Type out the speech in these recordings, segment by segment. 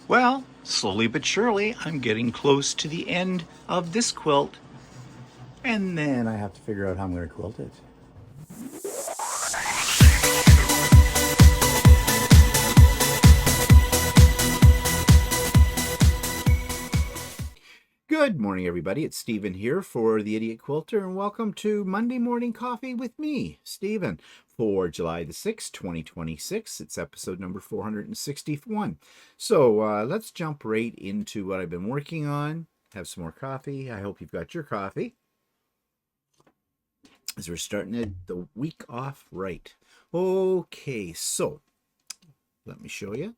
Well, slowly but surely, I'm getting close to the end of this quilt, and then I have to figure out how I'm going to quilt it. Good morning, everybody. It's Stephen here for the Idiot Quilter, and welcome to Monday Morning Coffee with me, Stephen, for July the 6th, 2026. It's episode number 461. So let's jump right into what I've been working on. Have some more coffee. I hope you've got your coffee, as we're starting the week off right. Okay, so let me show you.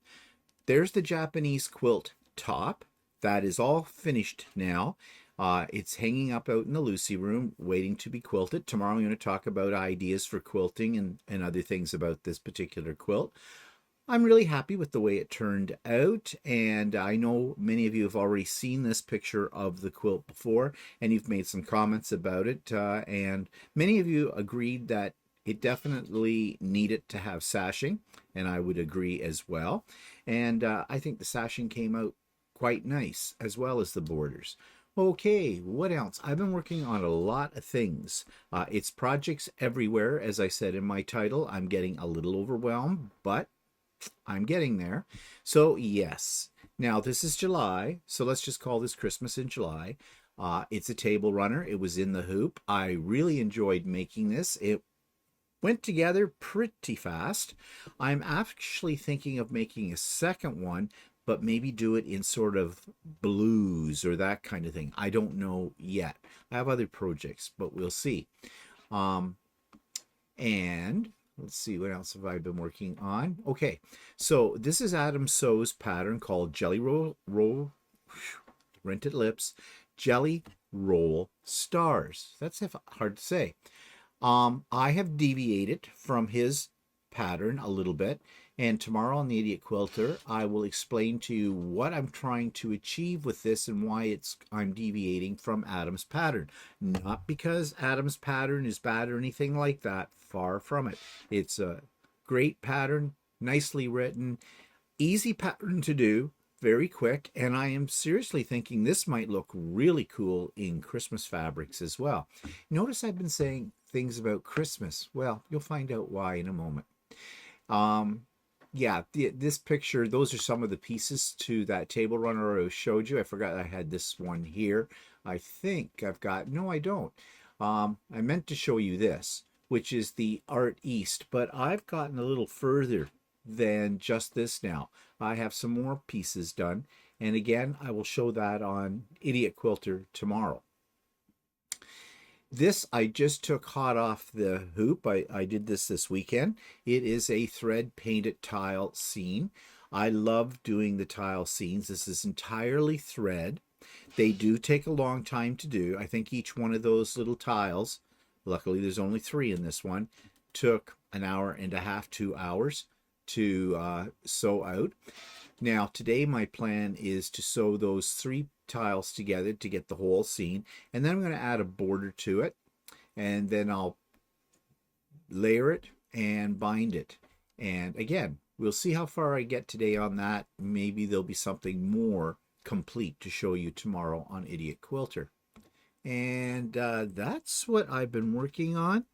There's the Japanese quilt top. That is all finished now. It's hanging up out in the Lucy room, waiting to be quilted. Tomorrow I'm going to talk about ideas for quilting and other things about this particular quilt. I'm really happy with the way it turned out, and I know many of you have already seen this picture of the quilt before, and you've made some comments about it, and many of you agreed that it definitely needed to have sashing, and I would agree as well. And I think the sashing came out quite nice, as well as the borders. Okay, what else? I've been working on a lot of things. It's projects everywhere, as I said in my title. I'm getting a little overwhelmed, but I'm getting there. So yes, now this is July, so let's just call this Christmas in July. It's a table runner. It was in the hoop. I really enjoyed making this. It went together pretty fast. I'm actually thinking of making a second one, but maybe do it in sort of blues or that kind of thing. I don't know yet. I have other projects, but we'll see. And let's see, what else have I been working on? Okay, so this is Adam Sew's pattern called Jelly Roll Rented Lips, Jelly Roll Stars. That's hard to say. I have deviated from his pattern a little bit, and tomorrow on the Idiot Quilter I will explain to you what I'm trying to achieve with this and why I'm deviating from Adam's pattern. Not because Adam's pattern is bad or anything like that, far from it. It's a great pattern, nicely written, easy pattern to do, very quick, and I am seriously thinking this might look really cool in Christmas fabrics as well. Notice I've been saying things about Christmas. Well, you'll find out why in a moment. Yeah, this picture, those are some of the pieces to that table runner I showed you. I forgot I had this one here. I think I've got, no, I don't. I meant to show you this, which is the Art East, but I've gotten a little further than just this now. I have some more pieces done, and again, I will show that on Idiot Quilter tomorrow. This I just took hot off the hoop. I did this weekend. It is a thread painted tile scene. I love doing the tile scenes. This is entirely thread. They do take a long time to do. I think each one of those little tiles, luckily there's only 3 in this one, took an hour and a half, 2 hours to sew out. Now today my plan is to sew those 3 tiles together to get the whole scene, and then I'm going to add a border to it, and then I'll layer it and bind it. And again, we'll see how far I get today on that. Maybe there'll be something more complete to show you tomorrow on Idiot Quilter. And that's what I've been working on.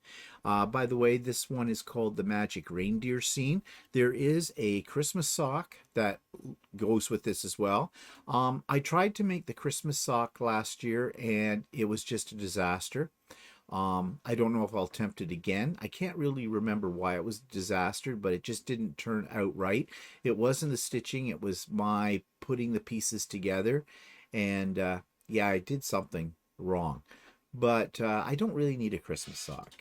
By the way, this one is called the Magic Reindeer Scene. There is a Christmas sock that goes with this as well. I tried to make the Christmas sock last year, and it was just a disaster. I don't know if I'll attempt it again. I can't really remember why it was a disaster, but it just didn't turn out right. It wasn't the stitching, it was my putting the pieces together. And yeah, I did something wrong, but I don't really need a Christmas sock,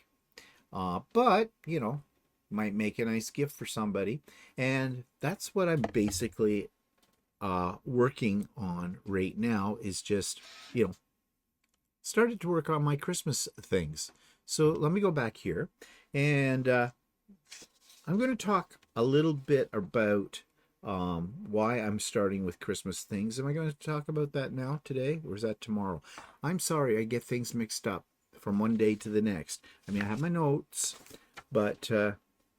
but you know, might make a nice gift for somebody, and that's what I'm basically working on right now, is just, you know, started to work on my Christmas things. So let me go back here, and I'm going to talk a little bit about why I'm starting with Christmas things. Am I going to talk about that now today, or is that tomorrow? I'm sorry, I get things mixed up from one day to the next. I mean, I have my notes, but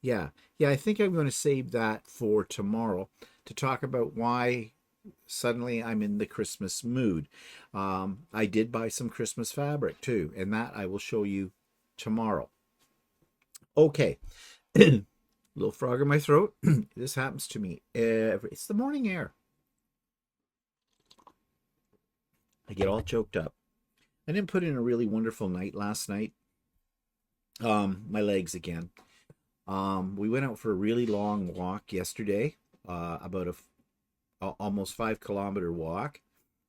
yeah, I think I'm going to save that for tomorrow to talk about why suddenly I'm in the Christmas mood. I did buy some Christmas fabric too, and that I will show you tomorrow. Okay. Little frog in my throat. This happens to me it's the morning air. I get all choked up. I didn't put in a really wonderful night last night. My legs again. We went out for a really long walk yesterday, about a almost 5 kilometer walk.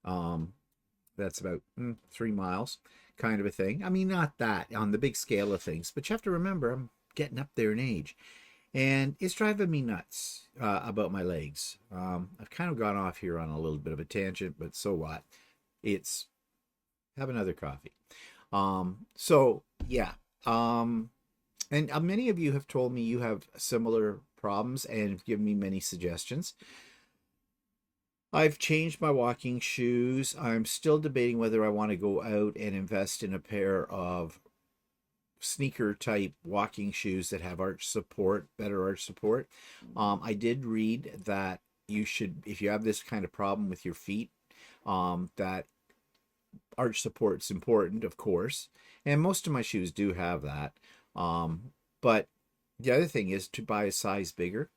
That's about 3 miles, kind of a thing. I mean, not that on the big scale of things, but you have to remember I'm getting up there in age, and it's driving me nuts about my legs. I've kind of gone off here on a little bit of a tangent, but so what? It's have another coffee. So yeah. And many of you have told me you have similar problems and have given me many suggestions. I've changed my walking shoes. I'm still debating whether I want to go out and invest in a pair of sneaker type walking shoes that have arch support, better arch support. I did read that you should, if you have this kind of problem with your feet, that arch support is important, of course. And most of my shoes do have that. But the other thing is to buy a size bigger,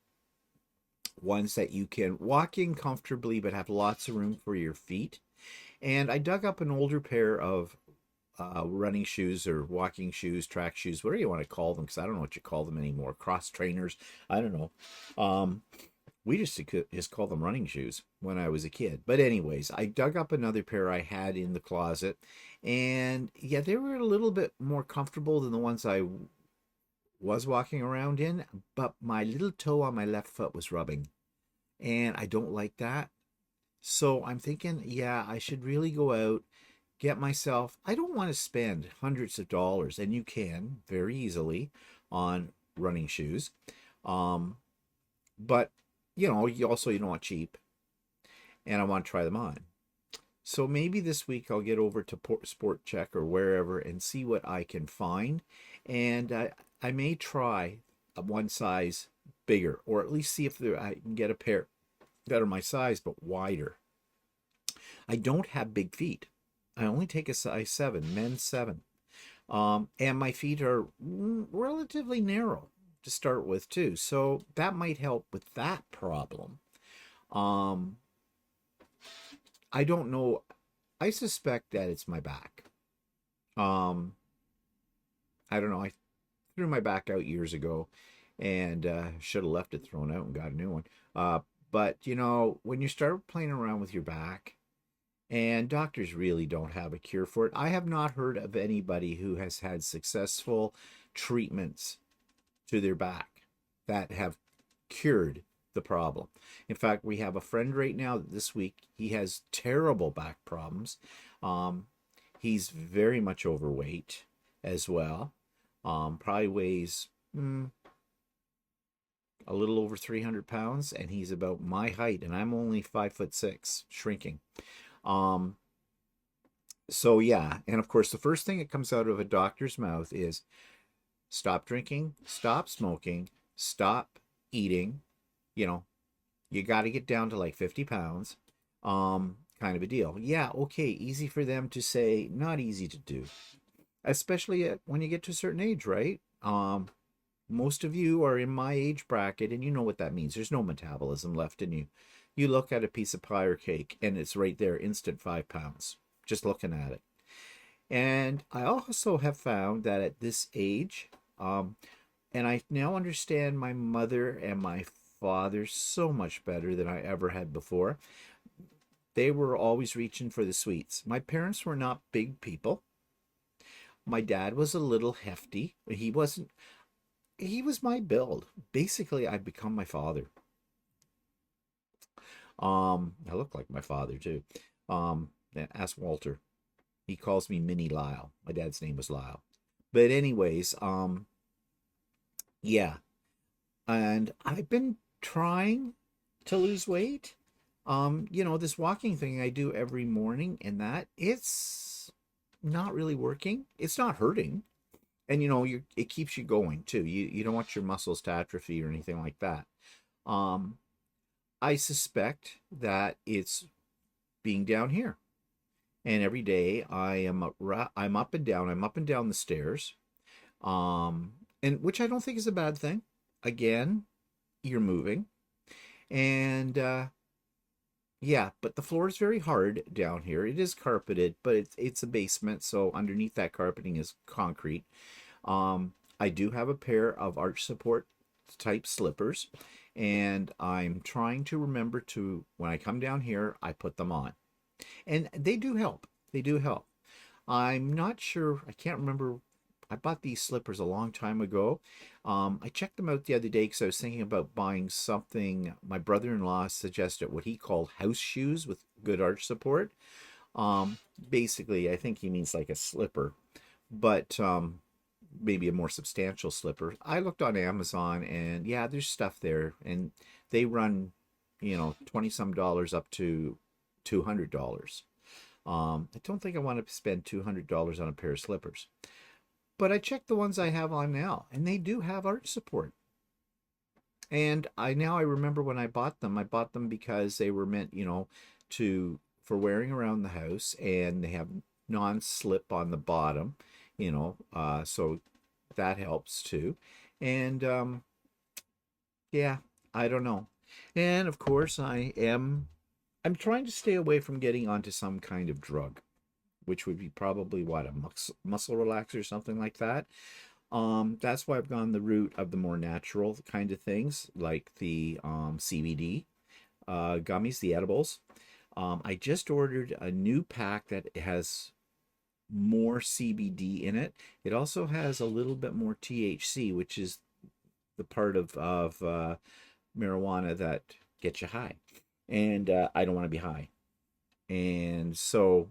ones that you can walk in comfortably but have lots of room for your feet. And I dug up an older pair of running shoes or walking shoes, track shoes, whatever you want to call them, because I don't know what you call them anymore. Cross trainers, I don't know. We just call them running shoes when I was a kid. But anyways, I dug up another pair I had in the closet, and yeah, they were a little bit more comfortable than the ones I was walking around in, but my little toe on my left foot was rubbing, and I don't like that. So I'm thinking, yeah, I should really go out, get myself, I don't want to spend hundreds of dollars, and you can very easily on running shoes. But you know, you don't want cheap, and I want to try them on. So maybe this week I'll get over to Sport Check or wherever and see what I can find, and I may try a one size bigger, or at least see if I can get a pair that are my size but wider. I don't have big feet. I only take a size 7, men's 7. And my feet are relatively narrow to start with too. So that might help with that problem. I don't know. I suspect that it's my back. I don't know. I threw my back out years ago and should have left it thrown out and got a new one. But you know, when you start playing around with your back, and doctors really don't have a cure for it. I have not heard of anybody who has had successful treatments to their back that have cured the problem. In fact, we have a friend right now this week. He has terrible back problems. He's very much overweight as well. Probably weighs a little over 300 pounds, and he's about my height, and I'm only 5'6", shrinking. So yeah, and of course the first thing that comes out of a doctor's mouth is stop drinking, stop smoking, stop eating. You know, you got to get down to like 50 pounds. Kind of a deal. Yeah, okay, easy for them to say, not easy to do. Especially when you get to a certain age, right? Most of you are in my age bracket, and you know what that means. There's no metabolism left in you. You look at a piece of pie or cake, and it's right there, instant 5 pounds, just looking at it. And I also have found that at this age, and I now understand my mother and my father so much better than I ever had before. They were always reaching for the sweets. My parents were not big people. My dad was a little hefty. He was my build. Basically, I've become my father. I look like my father too. Ask Walter. He calls me Mini Lyle. My dad's name was Lyle. But anyways, yeah. And I've been trying to lose weight. You know, this walking thing I do every morning, and that it's not really working. It's not hurting. And you know, it keeps you going too. You don't want your muscles to atrophy or anything like that. I suspect that it's being down here. And every day I'm up and down. I'm up and down the stairs. Um, and which I don't think is a bad thing. Again, you're moving. And yeah, but the floor is very hard down here. It is carpeted, but it's a basement, so underneath that carpeting is concrete. I do have a pair of arch support type slippers, and I'm trying to remember to, when I come down here, I put them on. And they do help. They do help. I'm not sure, I can't remember. I bought these slippers a long time ago. I checked them out the other day because I was thinking about buying something. My brother-in-law suggested what he called house shoes with good arch support. Um, Basically, I think he means like a slipper, but maybe a more substantial slipper. I looked on Amazon and yeah, there's stuff there, and they run, 20 some dollars up to $200. I don't think I want to spend $200 on a pair of slippers. But I checked the ones I have on now, and they do have arch support. And I remember when I bought them because they were meant, to for wearing around the house, and they have non-slip on the bottom, so that helps too. And yeah, I don't know. And of course, I'm trying to stay away from getting onto some kind of drug, which would be probably what, a muscle relaxer or something like that. That's why I've gone the route of the more natural kind of things, like the CBD gummies, the edibles. I just ordered a new pack that has more CBD in it. It also has a little bit more THC, which is the part of marijuana that gets you high. And I don't want to be high. And so,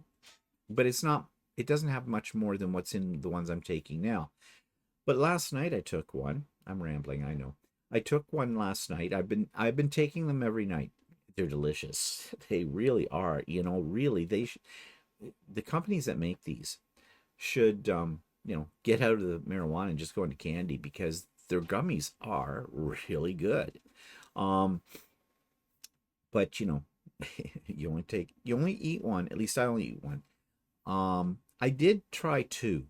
but it doesn't have much more than what's in the ones I'm taking now. But last night I took one. I'm rambling, I know. I took one last night. I've been taking them every night. They're delicious. They really are. Really the companies that make these should get out of the marijuana and just go into candy, because their gummies are really good. Um but you only eat one. At least I only eat one. I did try two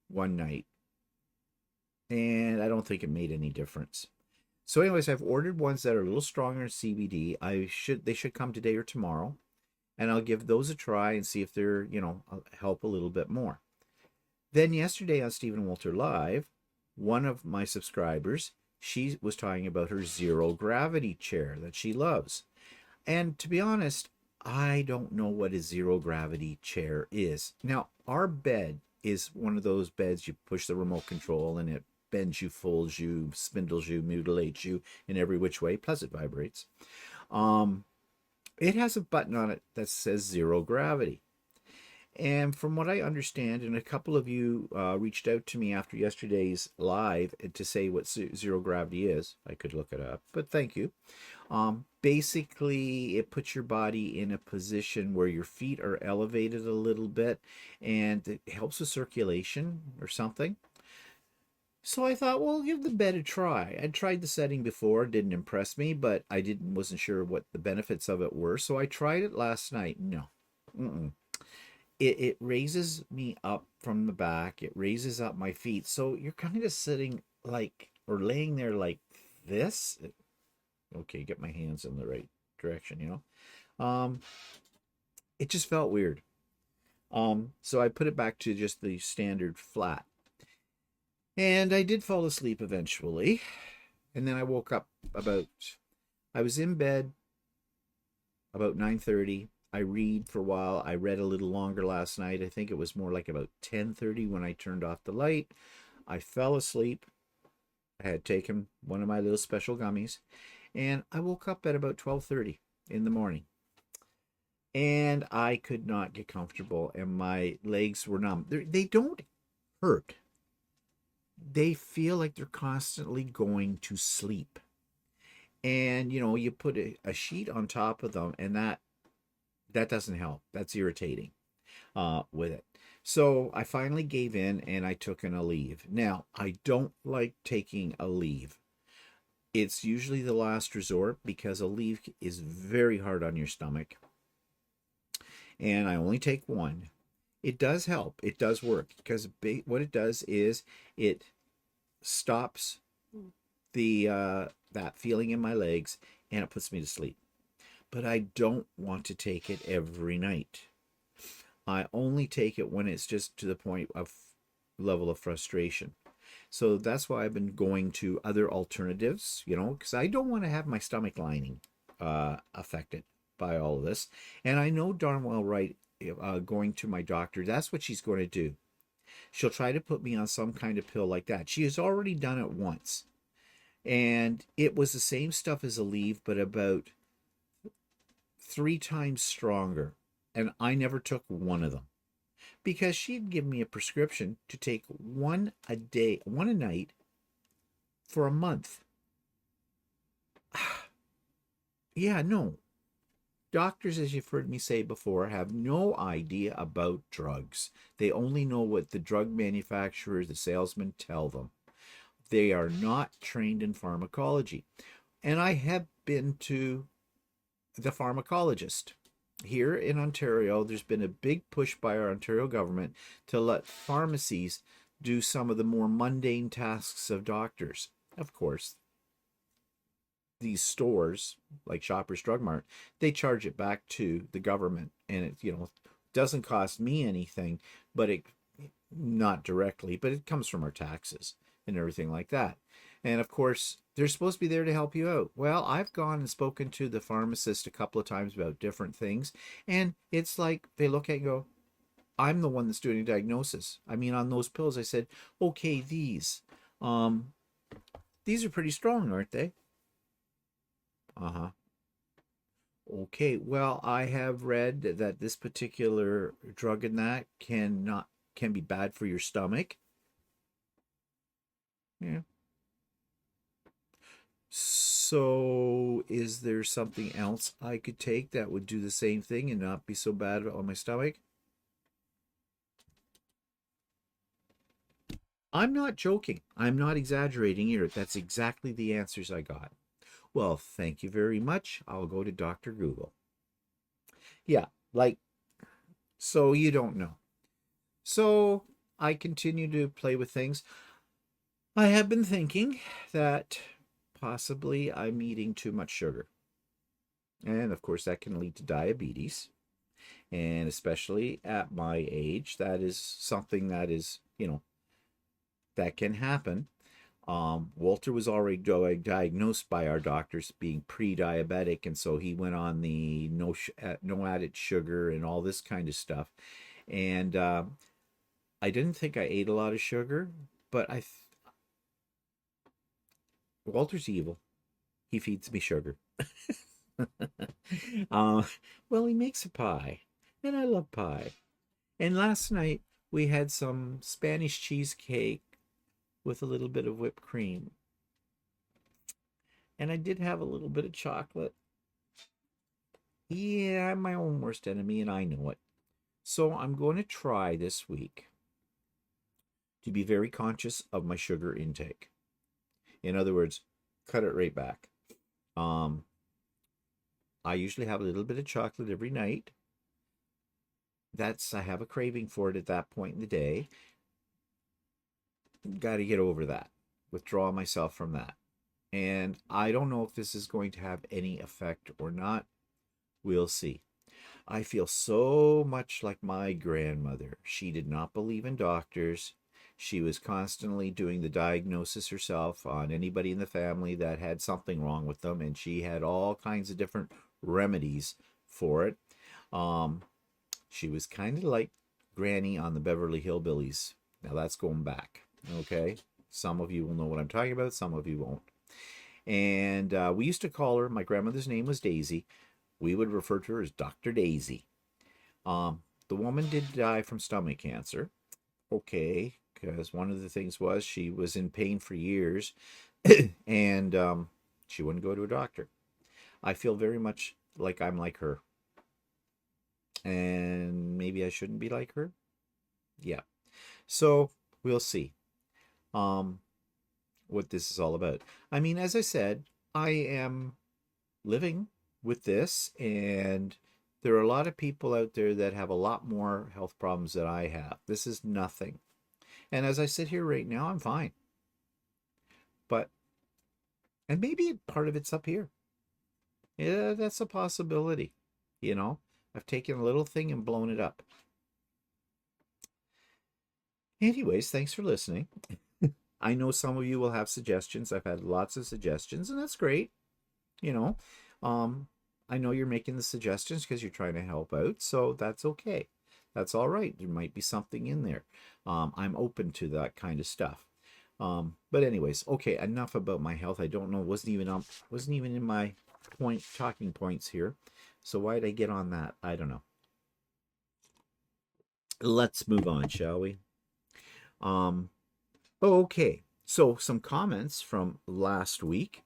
one night, and I don't think it made any difference. So, anyways, I've ordered ones that are a little stronger in CBD. They should come today or tomorrow, and I'll give those a try and see if they're help a little bit more. Then yesterday on Stephen Walter Live, one of my subscribers, she was talking about her zero gravity chair that she loves. And to be honest, I don't know what a zero gravity chair is. Now, our bed is one of those beds you push the remote control and it bends you, folds you, spindles you, mutilates you in every which way, plus it vibrates. Um, it has a button on it that says zero gravity. And from what I understand, and a couple of you reached out to me after yesterday's live to say what zero gravity is. I could look it up, but thank you. Basically, it puts your body in a position where your feet are elevated a little bit, and it helps with circulation or something. So I thought, well, give the bed a try. I'd tried the setting before, didn't impress me, but wasn't sure what the benefits of it were. So I tried it last night. No. Mm-mm. It raises me up from the back. It raises up my feet. So you're kind of sitting like, or laying there like this. Okay, get my hands in the right direction. Um, it just felt weird. So I put it back to just the standard flat. And I did fall asleep eventually. And then I woke up I was in bed about 9:30. I read for a while. I read a little longer last night. I think it was more like about 10:30 when I turned off the light. I fell asleep. I had taken one of my little special gummies, and I woke up at about 12:30 in the morning. And I could not get comfortable, and my legs were numb. They don't hurt. They feel like they're constantly going to sleep. And you put a sheet on top of them, and that doesn't help. That's irritating with it. So I finally gave in and I took an Aleve. Now, I don't like taking Aleve. It's usually the last resort because Aleve is very hard on your stomach, and I only take one. It does help. It does work because what it does is it stops the that feeling in my legs and it puts me to sleep. But I don't want to take it every night. I only take it when it's just to the point of level of frustration. So that's why I've been going to other alternatives, because I don't want to have my stomach lining affected by all of this. And I know darn well right, going to my doctor, that's what she's going to do. She'll try to put me on some kind of pill like that. She has already done it once. And it was the same stuff as Aleve, but about 3 times stronger. And I never took one of them because she'd given me a prescription to take one a day, one a night for a month. Yeah, no. Doctors, as you've heard me say before, have no idea about drugs. They only know what the drug manufacturers, the salesmen tell them. They are not trained in pharmacology. And I have been to the pharmacologist. Here in Ontario, there's been a big push by our Ontario government to let pharmacies do some of the more mundane tasks of doctors. Of course, these stores like Shoppers Drug Mart, they charge it back to the government, and it doesn't cost me anything, but it not directly, but it comes from our taxes and everything like that. And of course, they're supposed to be there to help you out. Well, I've gone and spoken to the pharmacist a couple of times about different things, and it's like they look at you and go, I'm the one that's doing a diagnosis. I mean, on those pills, I said, okay, um, these are pretty strong, aren't they? Uh-huh. Okay, well, I have read that this particular drug in that can be bad for your stomach. Yeah. So, is there something else I could take that would do the same thing and not be so bad on my stomach? I'm not joking. I'm not exaggerating here. That's exactly the answers I got. Well, thank you very much. I'll go to Dr. Google. Yeah, like, so you don't know. So I continue to play with things. I have been thinking that possibly I'm eating too much sugar. And of course, that can lead to diabetes. And especially at my age, that is something that is, that can happen. Walter was already diagnosed by our doctors being pre-diabetic, and so he went on the no added sugar and all this kind of stuff. And I didn't think I ate a lot of sugar, but Walter's evil. He feeds me sugar. uh, well, he makes a pie, and I love pie. And last night we had some Spanish cheesecake with a little bit of whipped cream. And I did have a little bit of chocolate. Yeah, I'm my own worst enemy, and I know it. So I'm going to try this week to be very conscious of my sugar intake. In other words, cut it right back. Um, I usually have a little bit of chocolate every night. I have a craving for it at that point in the day. Got to get over that. Withdraw myself from that. And I don't know if this is going to have any effect or not. We'll see. I feel so much like my grandmother. She did not believe in doctors. She was constantly doing the diagnosis herself on anybody in the family that had something wrong with them, and she had all kinds of different remedies for it. Um, she was kind of like Granny on the Beverly Hillbillies. Now that's going back, okay? Some of you will know what I'm talking about, some of you won't. And we used to call her, my grandmother's name was Daisy. We would refer to her as Dr. Daisy. The woman did die from stomach cancer. Okay, because one of the things was she was in pain for years and she wouldn't go to a doctor. I feel very much like I'm like her. And maybe I shouldn't be like her. Yeah. So we'll see. Um, what this is all about. I mean, as I said, I am living with this, and there are a lot of people out there that have a lot more health problems than I have. This is nothing. And as I sit here right now, I'm fine. But, and maybe part of it's up here. Yeah, that's a possibility. You know, I've taken a little thing and blown it up. Anyways, thanks for listening. I know some of you will have suggestions. I've had lots of suggestions, and that's great. You know, um, I know you're making the suggestions because you're trying to help out, so that's okay. That's all right. There might be something in there. I'm open to that kind of stuff. But anyways, okay, enough about my health. I don't know, wasn't even in my talking points here. So why did I get on that? I don't know. Let's move on, shall we? Um, okay. So some comments from last week.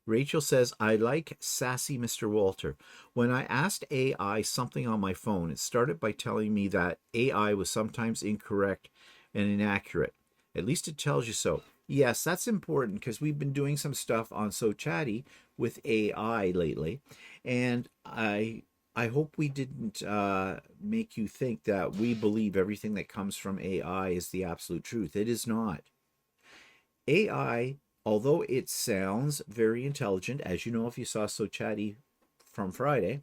Rachel says, I like sassy Mr. Walter. When I asked AI something on my phone, it started by telling me that AI was sometimes incorrect and inaccurate. At least it tells you so. Yes, that's important because we've been doing some stuff on So Chatty with AI lately. And I hope we didn't make you think that we believe everything that comes from AI is the absolute truth. It is not. AI, although it sounds very intelligent, as you know if you saw So Chatty from Friday,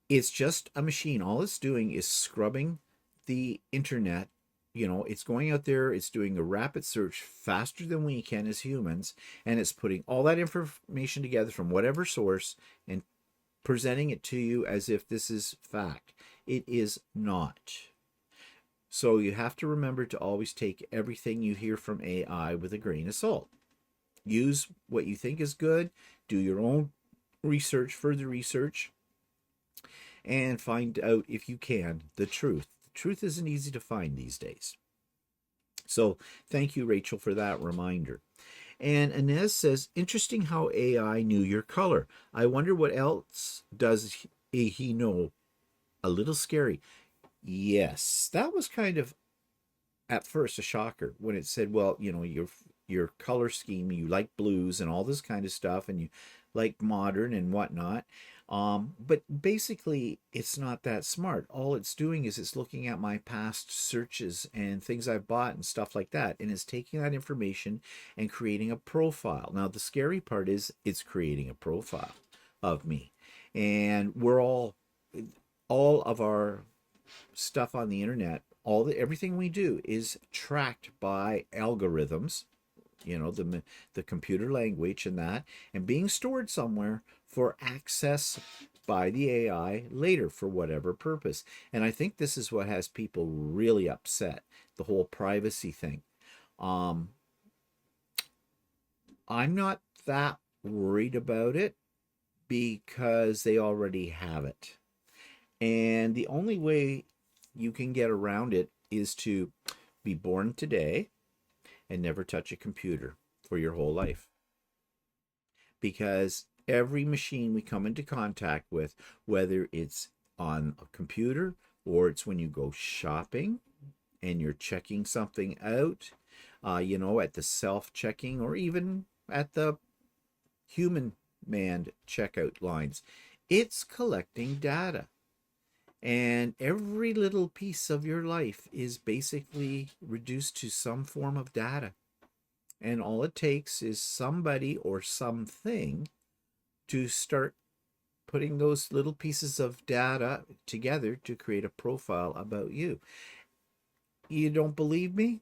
it's just a machine. All it's doing is scrubbing the internet. You know, it's going out there, it's doing a rapid search faster than we can as humans, and it's putting all that information together from whatever source and presenting it to you as if this is fact. It is not. So you have to remember to always take everything you hear from AI with a grain of salt. Use what you think is good, do your own research, further research, and find out, if you can, the truth. The truth isn't easy to find these days. So thank you, Rachel, for that reminder. And Inez says, interesting how AI knew your color. I wonder what else does he know? A little scary. Yes, that was kind of at first a shocker when it said, well, you know, your color scheme, you like blues and all this kind of stuff, and you like modern and whatnot. But basically, it's not that smart. All it's doing is it's looking at my past searches and things I've bought and stuff like that, and it's taking that information and creating a profile. Now, the scary part is it's creating a profile of me, and we're all of our stuff on the internet, everything we do is tracked by algorithms, you know, the computer language and that, and being stored somewhere for access by the AI later for whatever purpose. And I think this is what has people really upset, the whole privacy thing. um I'm not that worried about it because they already have it. And the only way you can get around it is to be born today and never touch a computer for your whole life. Because every machine we come into contact with, whether it's on a computer or it's when you go shopping and you're checking something out, you know, at the self-checking or even at the human manned checkout lines, it's collecting data. And every little piece of your life is basically reduced to some form of data. And all it takes is somebody or something to start putting those little pieces of data together to create a profile about you. You don't believe me?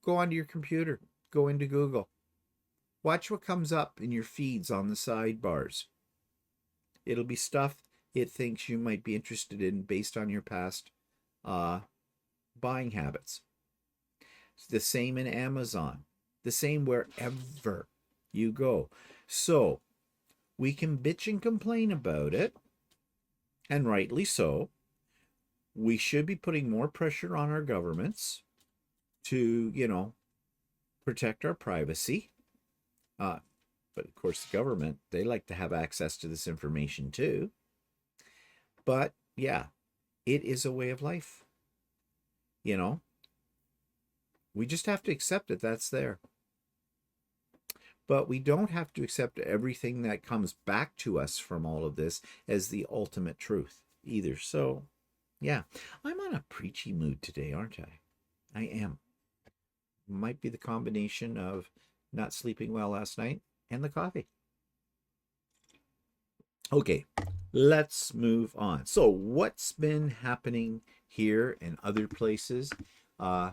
Go onto your computer, go into Google. Watch what comes up in your feeds on the sidebars. It'll be stuff it thinks you might be interested in based on your past uh, buying habits. It's the same in Amazon, the same wherever you go. So we can bitch and complain about it, and rightly so. We should be putting more pressure on our governments to, you know, protect our privacy. But of course, the government, they like to have access to this information too. But yeah, it is a way of life, you know. We just have to accept it. That's there. But we don't have to accept everything that comes back to us from all of this as the ultimate truth either. So, yeah, I'm on a preachy mood today, aren't I? I am. Might be the combination of not sleeping well last night and the coffee. Okay, let's move on. So, what's been happening here and other places? Uh,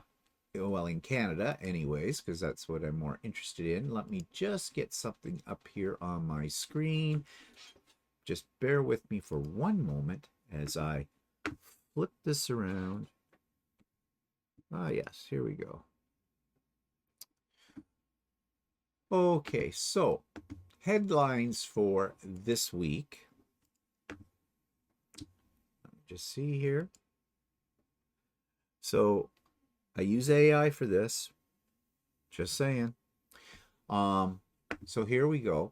well, in Canada, anyways, because that's what I'm more interested in. Let me just get something up here on my screen. Just bear with me for one moment as I flip this around. Ah, yes, here we go. Okay, so headlines for this week. Let me just see here. So I use AI for this. Just saying. So here we go.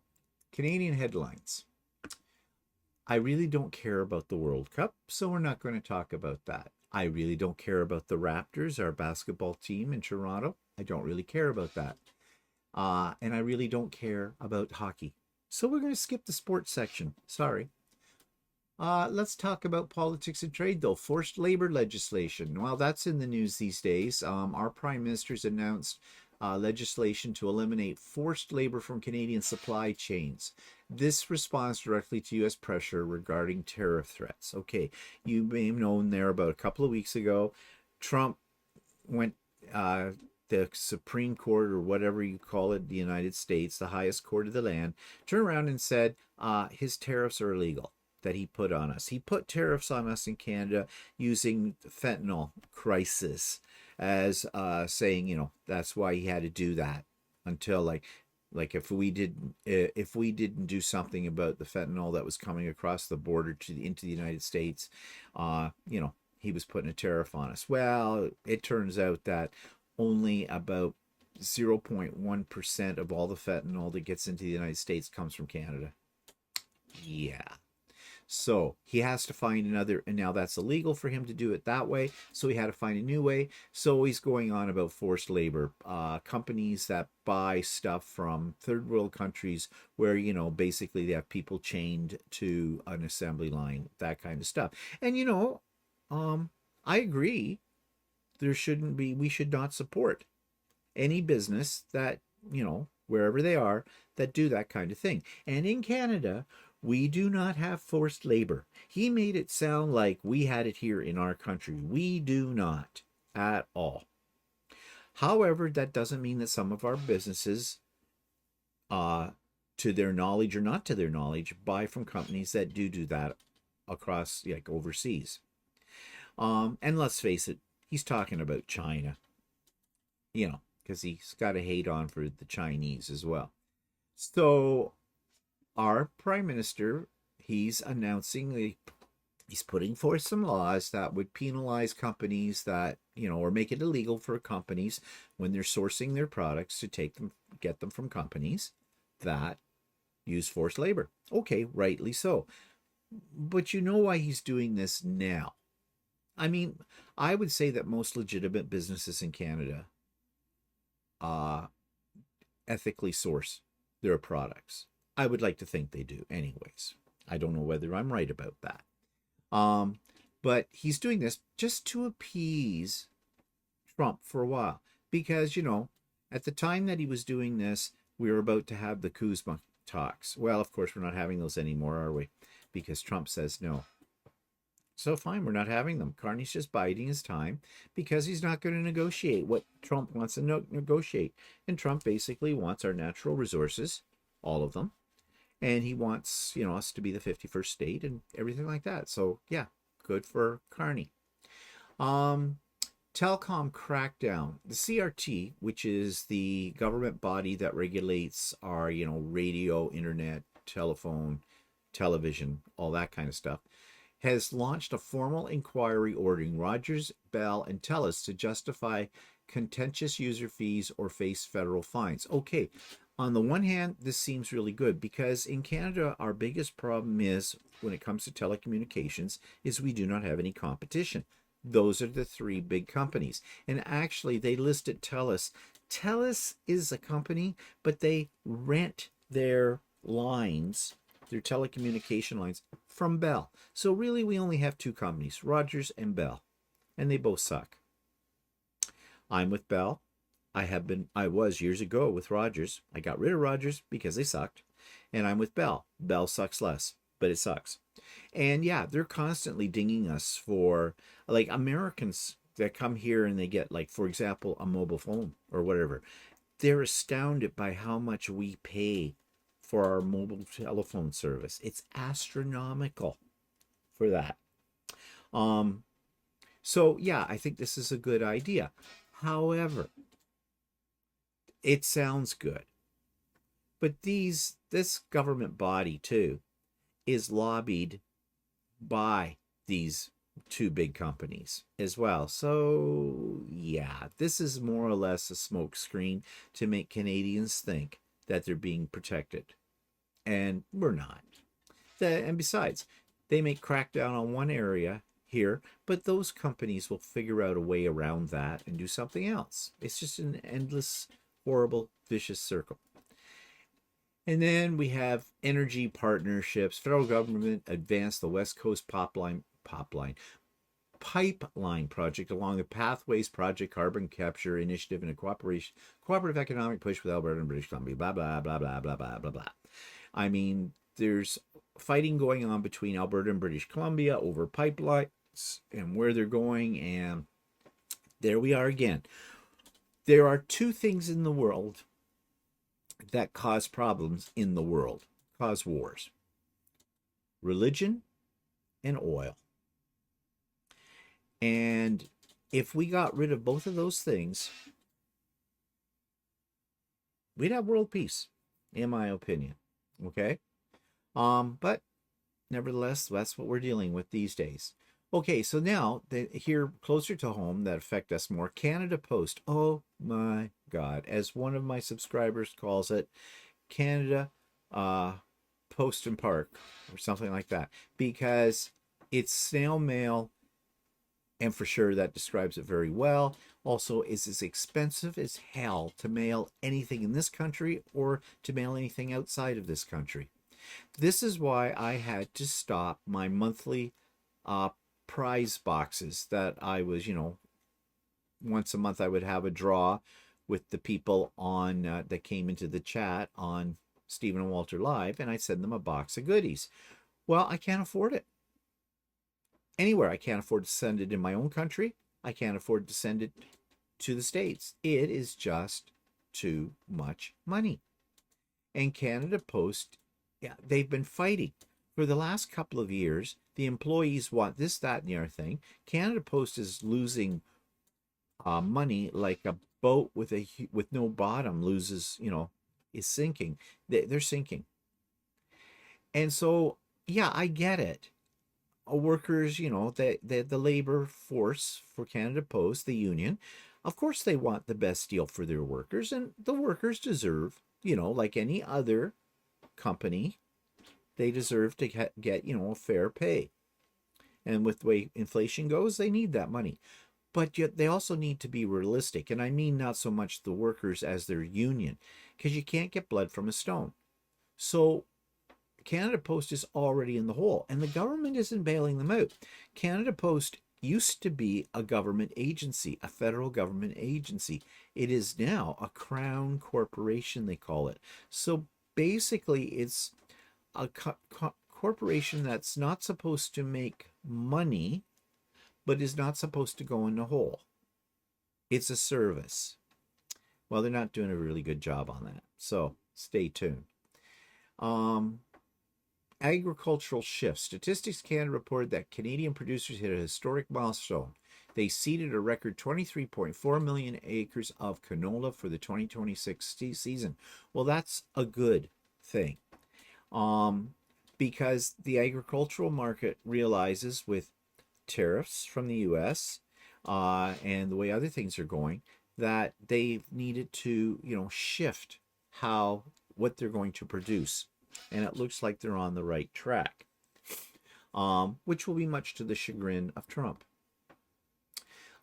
Canadian headlines. I really don't care about the World Cup, so we're not going to talk about that. I really don't care about the Raptors, our basketball team in Toronto. I don't really care about that. And I really don't care about hockey. So we're going to skip the sports section. Sorry. Let's talk about politics and trade, though. Forced labor legislation. Well, that's in the news these days. Our prime minister's announced legislation to eliminate forced labor from Canadian supply chains. This responds directly to U.S. pressure regarding tariff threats. Okay, you may have known there about a couple of weeks ago, Trump went, the Supreme Court, or whatever you call it, the United States, the highest court of the land, turned around and said his tariffs are illegal that he put on us. He put tariffs on us in Canada using fentanyl crisis as saying, that's why he had to do that until like if we didn't do something about the fentanyl that was coming across the border into the United States, he was putting a tariff on us. Well, it turns out that only about 0.1% of all the fentanyl that gets into the United States comes from Canada. Yeah. So he has to find another, and now that's illegal for him to do it that way. So he had to find a new way. So he's going on about forced labor, companies that buy stuff from third world countries where, basically they have people chained to an assembly line, that kind of stuff. And, I agree. We should not support any business that, wherever they are, that do that kind of thing. And in Canada, we do not have forced labor. He made it sound like we had it here in our country. We do not at all. However, that doesn't mean that some of our businesses, to their knowledge or not to their knowledge, buy from companies that do that across, like, overseas. And let's face it, he's talking about China, because he's got a hate on for the Chinese as well. So our prime minister, he's announcing he's putting forth some laws that would penalize companies that, or make it illegal for companies when they're sourcing their products to get them from companies that use forced labor. Okay, rightly so. But you know why he's doing this now? I mean, I would say that most legitimate businesses in Canada ethically source their products. I would like to think they do, anyways. I don't know whether I'm right about that. But he's doing this just to appease Trump for a while. Because, at the time that he was doing this, we were about to have the Kuzma talks. Well, of course, we're not having those anymore, are we? Because Trump says no. So fine, we're not having them. Carney's just biding his time because he's not going to negotiate what Trump wants to negotiate. And Trump basically wants our natural resources, all of them. And he wants, us to be the 51st state and everything like that. So yeah, good for Carney. Telecom crackdown. The CRT, which is the government body that regulates our, radio, internet, telephone, television, all that kind of stuff, has launched a formal inquiry ordering Rogers, Bell, and TELUS to justify contentious user fees or face federal fines. Okay, on the one hand, this seems really good because in Canada, our biggest problem is, when it comes to telecommunications, is we do not have any competition. Those are the three big companies. And actually, they listed TELUS. TELUS is a company, but they rent their lines, their telecommunication lines, from Bell. So really, we only have two companies, Rogers and Bell, and they both suck. I'm with Bell. I was years ago with Rogers. I got rid of Rogers because they sucked. And I'm with Bell. Bell sucks less, but it sucks. And yeah, they're constantly dinging us for, like, Americans that come here and they get, like, for example, a mobile phone or whatever. They're astounded by how much we pay for our mobile telephone service. It's astronomical for that. Um, so yeah, I think this is a good idea. However, it sounds good. But this government body too is lobbied by these two big companies as well. So yeah, this is more or less a smokescreen to make Canadians think that they're being protected. And we're not. And besides, they may crack down on one area here, but those companies will figure out a way around that and do something else. It's just an endless, horrible, vicious circle. And then we have energy partnerships. Federal government advanced the West Coast pipeline project along the Pathways Project Carbon Capture Initiative and a cooperative economic push with Alberta and British Columbia. Blah, blah, blah, blah, blah, blah, blah, blah. I mean, there's fighting going on between Alberta and British Columbia over pipelines and where they're going. And there we are again. There are two things in the world that cause problems in the world, cause wars: religion and oil. And if we got rid of both of those things, we'd have world peace, in my opinion. Okay? But nevertheless, that's what we're dealing with these days. Okay, so now here closer to home that affect us more, Canada Post. Oh my God, as one of my subscribers calls it, Canada Post and Park or something like that, because it's snail mail, and for sure that describes it very well. Also, it's as expensive as hell to mail anything in this country or to mail anything outside of this country. This is why I had to stop my monthly prize boxes that I was, once a month I would have a draw with the people on that came into the chat on Stephen and Walter Live, and I'd send them a box of goodies. Well, I can't afford it anywhere. I can't afford to send it in my own country. I can't afford to send it to the States. It is just too much money. And Canada Post, yeah, they've been fighting. For the last couple of years, the employees want this, that, and the other thing. Canada Post is losing money like a boat with no bottom loses, is sinking. They're sinking. And so, yeah, I get it. Workers, the labor force for Canada Post, the union, of course they want the best deal for their workers, and the workers deserve, like any other company, they deserve to get a fair pay. And with the way inflation goes, they need that money. But yet they also need to be realistic. And I mean not so much the workers as their union, because you can't get blood from a stone. So Canada Post is already in the hole, and the government isn't bailing them out. Canada Post used to be a government agency, a federal government agency. It is now a crown corporation, they call it. So basically, it's a corporation that's not supposed to make money, but is not supposed to go in the hole. It's a service. Well, they're not doing a really good job on that. So stay tuned. Agricultural shifts. Statistics Canada reported that Canadian producers hit a historic milestone. They seeded a record 23.4 million acres of canola for the 2026 season. Well, that's a good thing. Because the agricultural market realizes with tariffs from the U.S. And the way other things are going, that they've needed to, shift what they're going to produce. And it looks like they're on the right track, which will be much to the chagrin of Trump.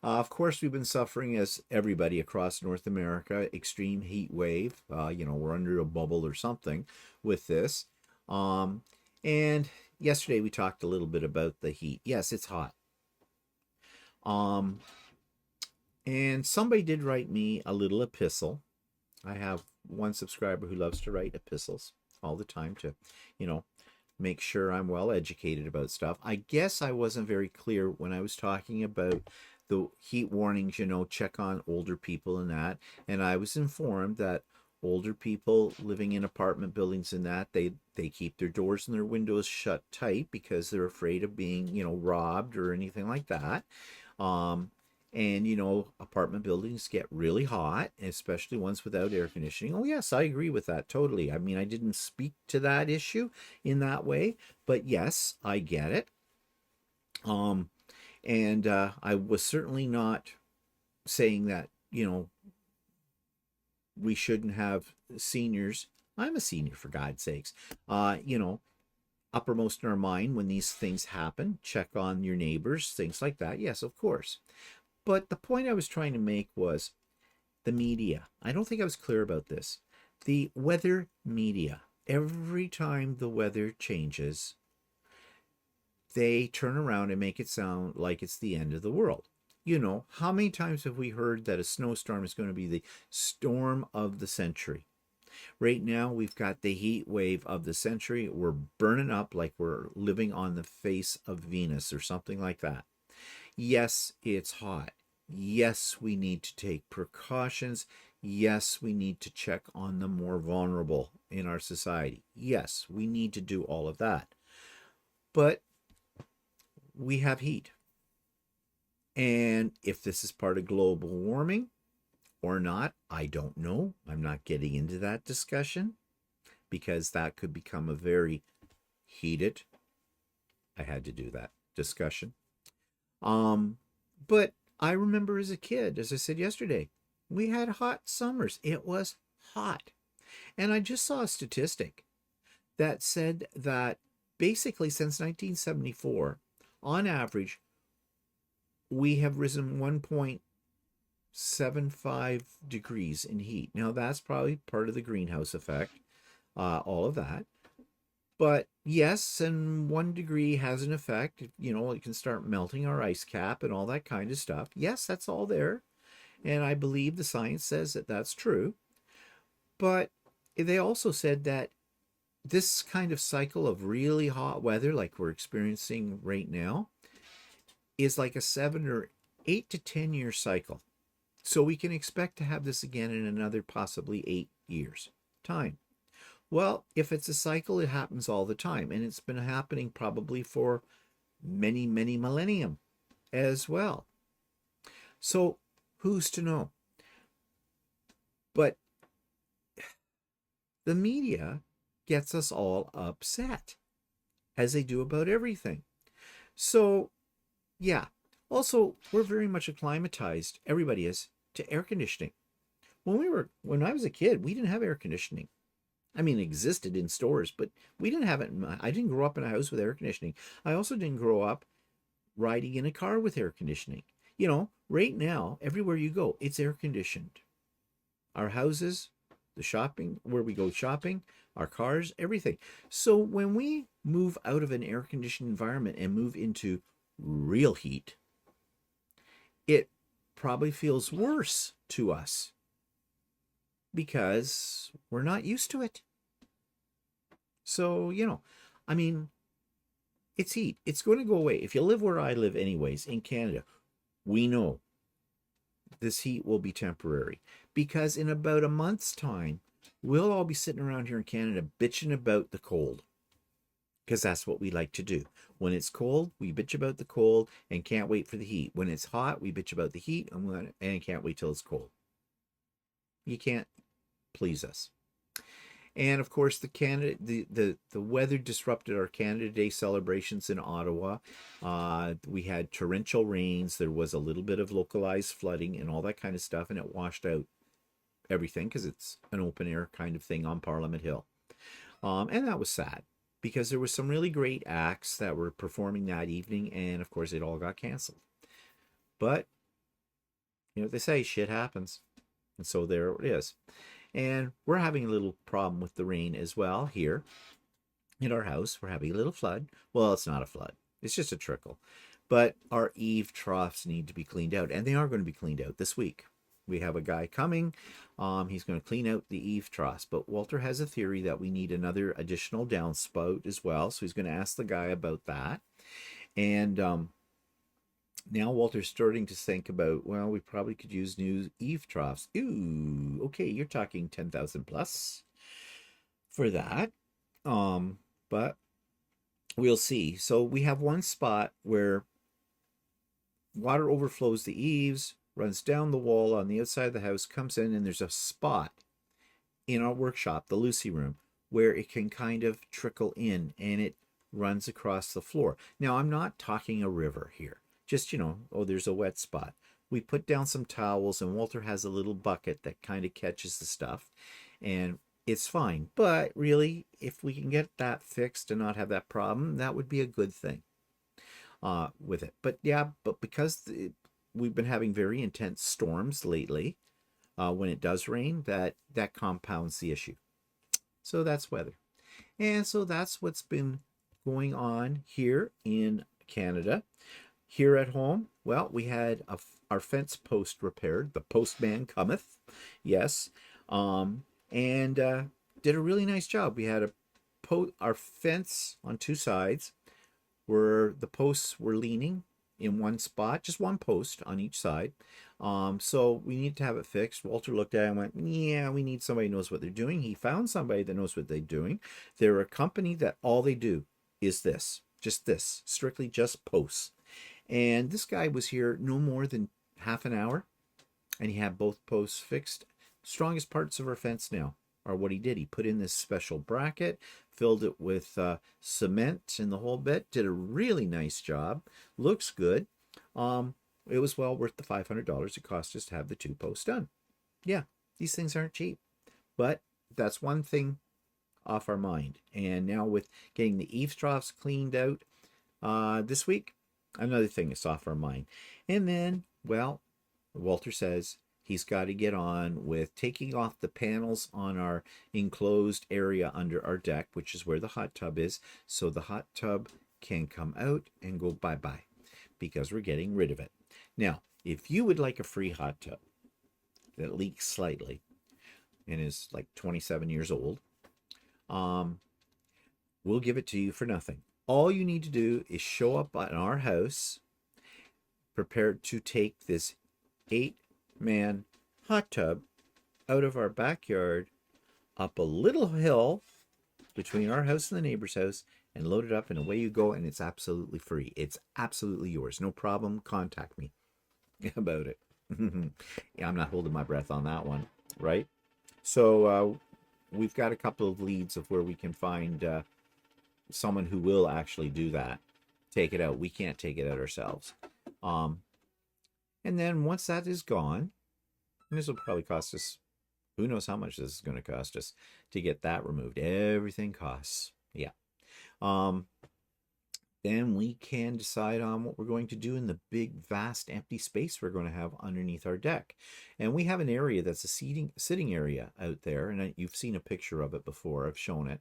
Of course, we've been suffering, as everybody across North America, extreme heat wave. We're under a bubble or something with this. Um, and yesterday we talked a little bit about the heat. Yes, it's hot. Um, and somebody did write me a little epistle. I have one subscriber who loves to write epistles all the time to, you know, make sure I'm well educated about stuff. I guess I wasn't very clear when I was talking about the heat warnings, check on older people and that. And I was informed that older people living in apartment buildings and that they keep their doors and their windows shut tight because they're afraid of being, robbed or anything like that. Um, and apartment buildings get really hot, especially ones without air conditioning. Oh yes, I agree with that totally. I mean, I didn't speak to that issue in that way, but yes, I get it. um and I was certainly not saying that we shouldn't have seniors. I'm a senior, for God's sakes. Uppermost in our mind when these things happen, check on your neighbors, things like that. Yes, of course. But the point I was trying to make was the media. I don't think I was clear about this. The weather media. Every time the weather changes, they turn around and make it sound like it's the end of the world. How many times have we heard that a snowstorm is going to be the storm of the century? Right now, we've got the heat wave of the century. We're burning up like we're living on the face of Venus or something like that. Yes, it's hot. Yes, we need to take precautions. Yes, we need to check on the more vulnerable in our society. Yes, we need to do all of that. But we have heat. And if this is part of global warming or not, I don't know. I'm not getting into that discussion because that could become a very heated, I had to do that, discussion. But I remember as a kid, as I said yesterday, we had hot summers. It was hot. And I just saw a statistic that said that basically since 1974, on average, we have risen 1.75 degrees in heat. Now, that's probably part of the greenhouse effect, all of that. But yes, and 1 degree has an effect. It can start melting our ice cap and all that kind of stuff. Yes, that's all there. And I believe the science says that that's true. But they also said that this kind of cycle of really hot weather, like we're experiencing right now, is like a 7 or 8 to 10 year cycle. So we can expect to have this again in another possibly 8 years' time. Well, if it's a cycle, it happens all the time. And it's been happening probably for many, many millennium as well. So who's to know? But the media gets us all upset, as they do about everything. So, yeah. Also, we're very much acclimatized, everybody is, to air conditioning. When I was a kid, we didn't have air conditioning. I mean, it existed in stores, but we didn't have it. I didn't grow up in a house with air conditioning. I also didn't grow up riding in a car with air conditioning. Right now, everywhere you go, it's air conditioned. Our houses, the shopping, where we go shopping, our cars, everything. So when we move out of an air conditioned environment and move into real heat, it probably feels worse to us because we're not used to it. So, I mean, it's heat. It's going to go away. If you live where I live, anyways, in Canada, we know this heat will be temporary because in about a month's time, we'll all be sitting around here in Canada bitching about the cold because that's what we like to do. When it's cold, we bitch about the cold and can't wait for the heat. When it's hot, we bitch about the heat and can't wait till it's cold. You can't please us. And of course, the weather disrupted our Canada Day celebrations in Ottawa. We had torrential rains. There was a little bit of localized flooding and all that kind of stuff, and it washed out everything because it's an open air kind of thing on Parliament Hill. And that was sad because there were some really great acts that were performing that evening, and of course, it all got canceled. But You know what they say, shit happens. And so there it is. And we're having a little problem with the rain as well here in our house. We're having a little flood. Well, it's not a flood, it's just a trickle. But our eave troughs need to be cleaned out, and they are going to be cleaned out this week. We have a guy coming. He's going to clean out the eave troughs. But Walter has a theory that we need another additional downspout as well. So he's going to ask the guy about that. And now Walter's starting to think about, well, we probably could use new eave troughs. Ooh, okay, you're talking 10,000 plus for that. But we'll see. So we have one spot where water overflows the eaves, runs down the wall on the outside of the house, comes in, and there's a spot in our workshop, the Lucy room, where it can kind of trickle in and it runs across the floor. Now, I'm not talking a river here. Just, oh, there's a wet spot. We put down some towels, and Walter has a little bucket that kind of catches the stuff, and it's fine. But really, if we can get that fixed and not have that problem, that would be a good thing with it. But yeah, because we've been having very intense storms lately, when it does rain, that compounds the issue. So that's weather. And so that's what's been going on here in Canada. Here at home, well, we had our fence post repaired. The postman cometh, yes, and did a really nice job. We had our fence on two sides where the posts were leaning in one spot, just one post on each side. So we need to have it fixed. Walter looked at it and went, yeah, we need somebody who knows what they're doing. He found somebody that knows what they're doing. They're a company that all they do is this, strictly just posts. And this guy was here no more than half an hour, and he had both posts fixed. Strongest parts of our fence now are what he did. He put in this special bracket, filled it with cement and the whole bit, did a really nice job. Looks good. It was well worth the $500 it cost us to have the two posts done. Yeah, these things aren't cheap, but that's one thing off our mind. And now with getting the eave troughs cleaned out this week, another thing is off our mind. And then, well, Walter says he's got to get on with taking off the panels on our enclosed area under our deck, which is where the hot tub is, so the hot tub can come out and go bye-bye, because we're getting rid of it. Now, if you would like a free hot tub that leaks slightly and is like 27 years old, we'll give it to you for nothing. All you need to do is show up at our house prepared to take this 8-man hot tub out of our backyard, up a little hill between our house and the neighbor's house, and load it up, and away you go, and it's absolutely free. It's absolutely yours. No problem. Contact me about it. Yeah, I'm not holding my breath on that one, right? So we've got a couple of leads of where we can find someone who will actually do that, take it out. We can't take it out ourselves. And then once that is gone, and this will probably cost us, who knows how much this is going to cost us to get that removed. Everything costs. Yeah. Then we can decide on what we're going to do in the big, vast, empty space we're going to have underneath our deck. And we have an area that's a sitting area out there, and you've seen a picture of it before. I've shown it.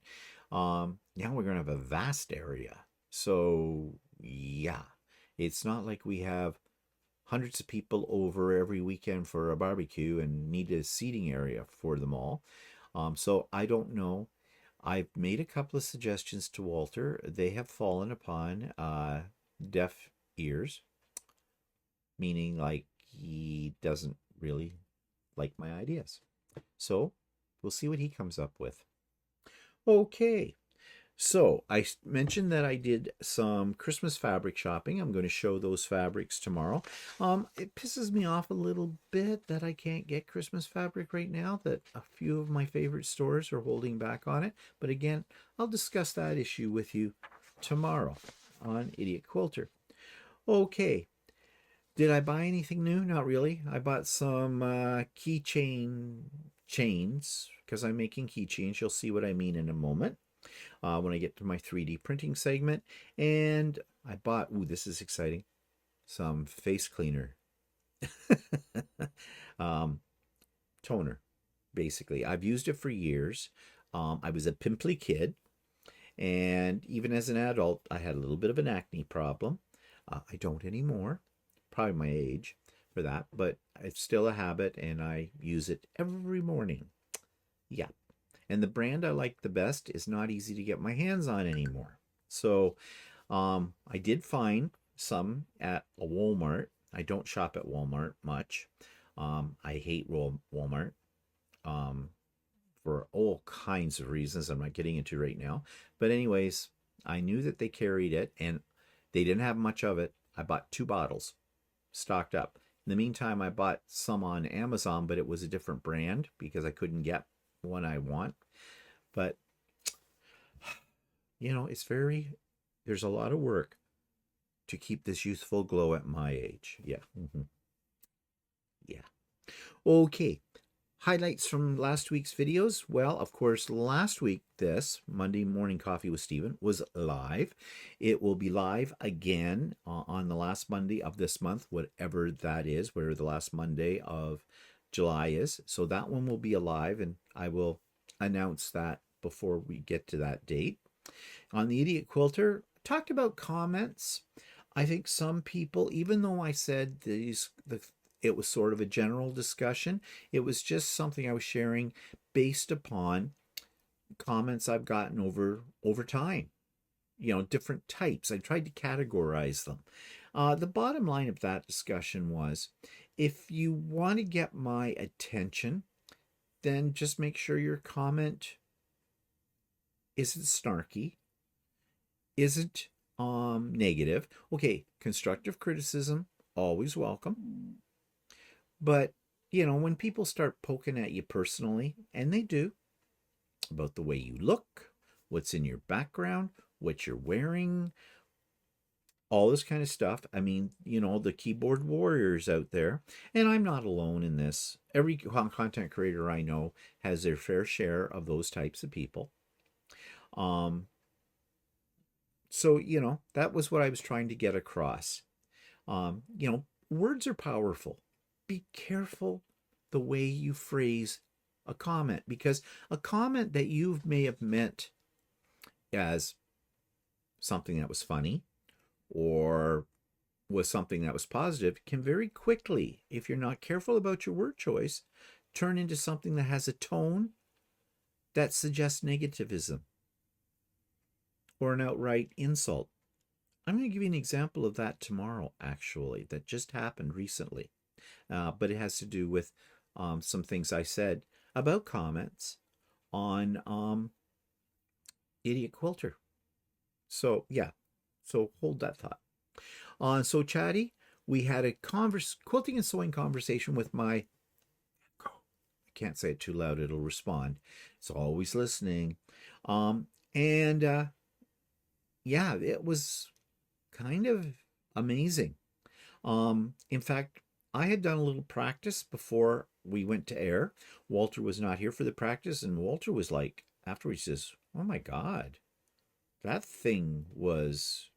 Now we're going to have a vast area. So, yeah, it's not like we have hundreds of people over every weekend for a barbecue and need a seating area for them all. So I don't know. I've made a couple of suggestions to Walter. They have fallen upon deaf ears, meaning like he doesn't really like my ideas. So we'll see what he comes up with. Okay. So I mentioned that I did some Christmas fabric shopping. I'm going to show those fabrics tomorrow. It pisses me off a little bit that I can't get Christmas fabric right now, that a few of my favorite stores are holding back on it. But again, I'll discuss that issue with you tomorrow on Idiot Quilter. Okay. Did I buy anything new? Not really. I bought some keychain chains because I'm making keychains. You'll see what I mean in a moment. When I get to my 3D printing segment. And I bought, this is exciting, some face cleaner um, toner, basically. I've used it for years. I was a pimply kid, and even as an adult, I had a little bit of an acne problem. I don't anymore, probably my age for that, but it's still a habit, and I use it every morning. Yeah. And the brand I like the best is not easy to get my hands on anymore. So I did find some at a Walmart. I don't shop at Walmart much. I hate Walmart um, for all kinds of reasons I'm not getting into right now. But, anyways, I knew that they carried it and they didn't have much of it. I bought 2 bottles stocked up. In the meantime, I bought some on Amazon, but it was a different brand because I couldn't get one I want. But, there's a lot of work to keep this youthful glow at my age. Yeah. Yeah. Okay. Highlights from last week's videos. Well, of course, last week, this Monday Morning Coffee with Stephen was live. It will be live again on the last Monday of this month, whatever that is, whatever the last Monday of July is. So that one will be alive, and I will announce that before we get to that date. On the Idiot Quilter, talked about comments. I think some people, even though I said it was sort of a general discussion, it was just something I was sharing based upon comments I've gotten over time. Different types. I tried to categorize them. The bottom line of that discussion was, if you want to get my attention, then just make sure your comment isn't snarky, isn't negative. Okay, constructive criticism, always welcome. But, when people start poking at you personally, and they do, about the way you look, what's in your background, what you're wearing, all this kind of stuff. I mean, the keyboard warriors out there, and I'm not alone in this. Every content creator I know has their fair share of those types of people. So, that was what I was trying to get across. Words are powerful. Be careful the way you phrase a comment, because a comment that you may have meant as something that was funny or was something that was positive can very quickly, if you're not careful about your word choice, turn into something that has a tone that suggests negativism or an outright insult. I'm going to give you an example of that tomorrow, actually, that just happened recently. But it has to do with some things I said about comments on Idiot Quilter. So, yeah. So hold that thought. So, Chatty, we had a quilting and sewing conversation with my... I can't say it too loud. It'll respond. It's always listening. And yeah, it was kind of amazing. In fact, I had done a little practice before we went to air. Walter was not here for the practice, and Walter was like, afterwards, he says, "Oh my God, that thing was,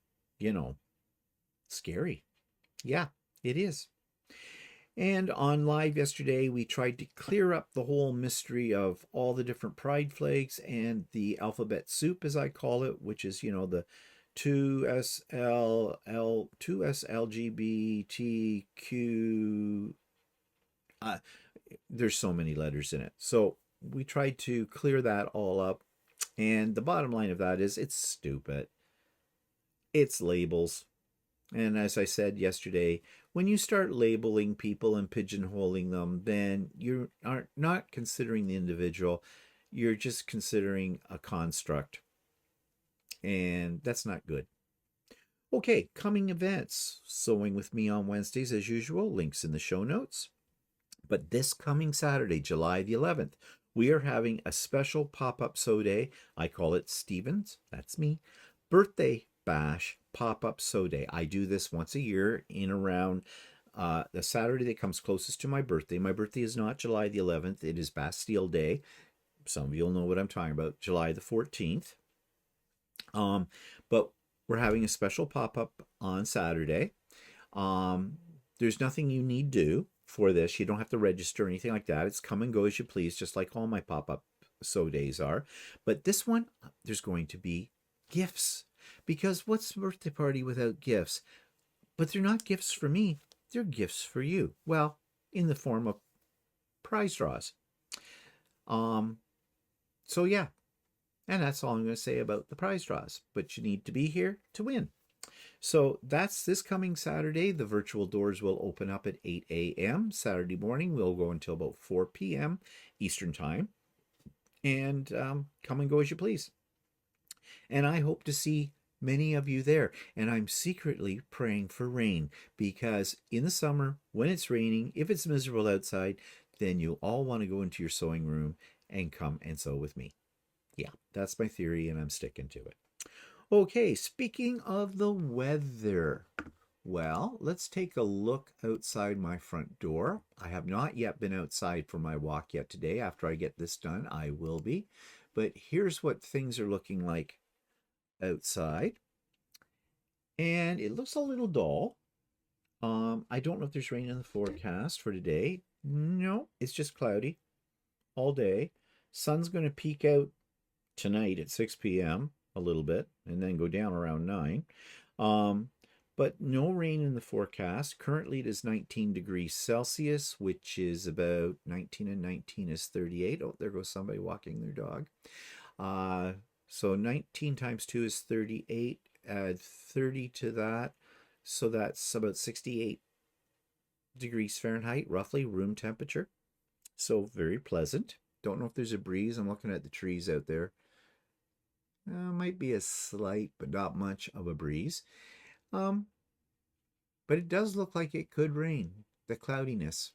scary." Yeah, it is. And on live yesterday, we tried to clear up the whole mystery of all the different pride flags and the alphabet soup, as I call it, which is, the 2SLGBTQ. There's so many letters in it. So we tried to clear that all up. And the bottom line of that is it's stupid. It's labels. And as I said yesterday, when you start labeling people and pigeonholing them, then you are not considering the individual. You're just considering a construct. And that's not good. Okay, coming events. Sewing with me on Wednesdays as usual. Links in the show notes. But this coming Saturday, July the 11th, we are having a special pop-up sew day. I call it Stephen's, that's me, birthday bash pop-up sew day. I do this once a year in around the Saturday that comes closest to my birthday. My birthday is not July the 11th. It is Bastille Day. Some of you will know what I'm talking about. July the 14th. But we're having a special pop-up on Saturday. There's nothing you need to do for this. You don't have to register or anything like that. It's come and go as you please, just like all my pop-up sew days are. But this one, there's going to be gifts. Because what's a birthday party without gifts? But they're not gifts for me. They're gifts for you. Well, in the form of prize draws. Um, so yeah, and that's all I'm going to say about the prize draws. But you need to be here to win. So that's this coming Saturday. The virtual doors will open up at 8 a.m. Saturday morning. We'll go until about 4 p.m. Eastern Time. And come and go as you please. And I hope to see many of you there. And I'm secretly praying for rain, because in the summer, when it's raining, if it's miserable outside, then you'll all want to go into your sewing room and come and sew with me. Yeah, that's my theory, and I'm sticking to it. Okay, speaking of the weather, well, let's take a look outside my front door. I have not yet been outside for my walk yet today. After I get this done, I will be. But here's what things are looking like outside. And it looks a little dull. I don't know if there's rain in the forecast for today. No, it's just cloudy all day. Sun's going to peek out tonight at 6 p.m. a little bit and then go down around 9. But no rain in the forecast. Currently it is 19 degrees Celsius, which is about 19 and 19 is 38. Oh, there goes somebody walking their dog. So 19 times 2 is 38. Add 30 to that. So that's about 68 degrees Fahrenheit, roughly, room temperature. So very pleasant. Don't know if there's a breeze. I'm looking at the trees out there. Might be a slight, but not much of a breeze. But it does look like it could rain. The cloudiness.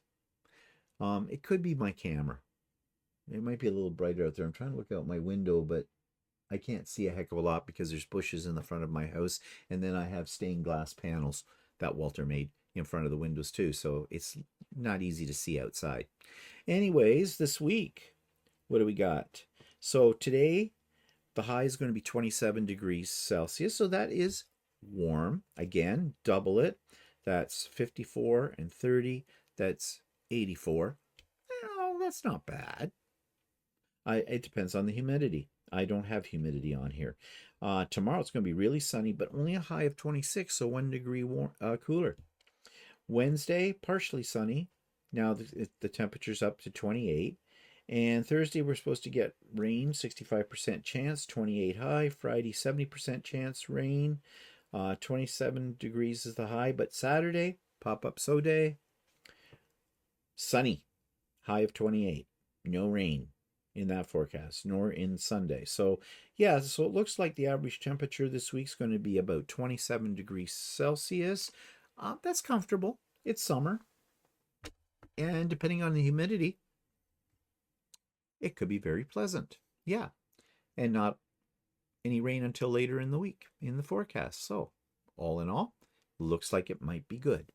It could be my camera. It might be a little brighter out there. I'm trying to look out my window, but I can't see a heck of a lot because there's bushes in the front of my house, and then I have stained glass panels that Walter made in front of the windows too, so it's not easy to see outside. Anyways, this week, what do we got? So today, the high is going to be 27 degrees Celsius, so that is warm. Again, double it. That's 54 and 30. That's 84. Oh, that's not bad. It depends on the humidity. I don't have humidity on here. Tomorrow it's going to be really sunny, but only a high of 26, so 1 degree cooler. Wednesday, partially sunny. Now the temperature's up to 28. And Thursday, we're supposed to get rain, 65% chance, 28 high. Friday, 70% chance, rain. 27 degrees is the high. But Saturday, pop-up sew day, sunny, high of 28. No rain in that forecast, nor in Sunday. So yeah, so it looks like the average temperature this week's going to be about 27 degrees Celsius. That's comfortable. It's summer. And depending on the humidity, it could be very pleasant. Yeah. And not any rain until later in the week in the forecast. So all in all, looks like it might be good.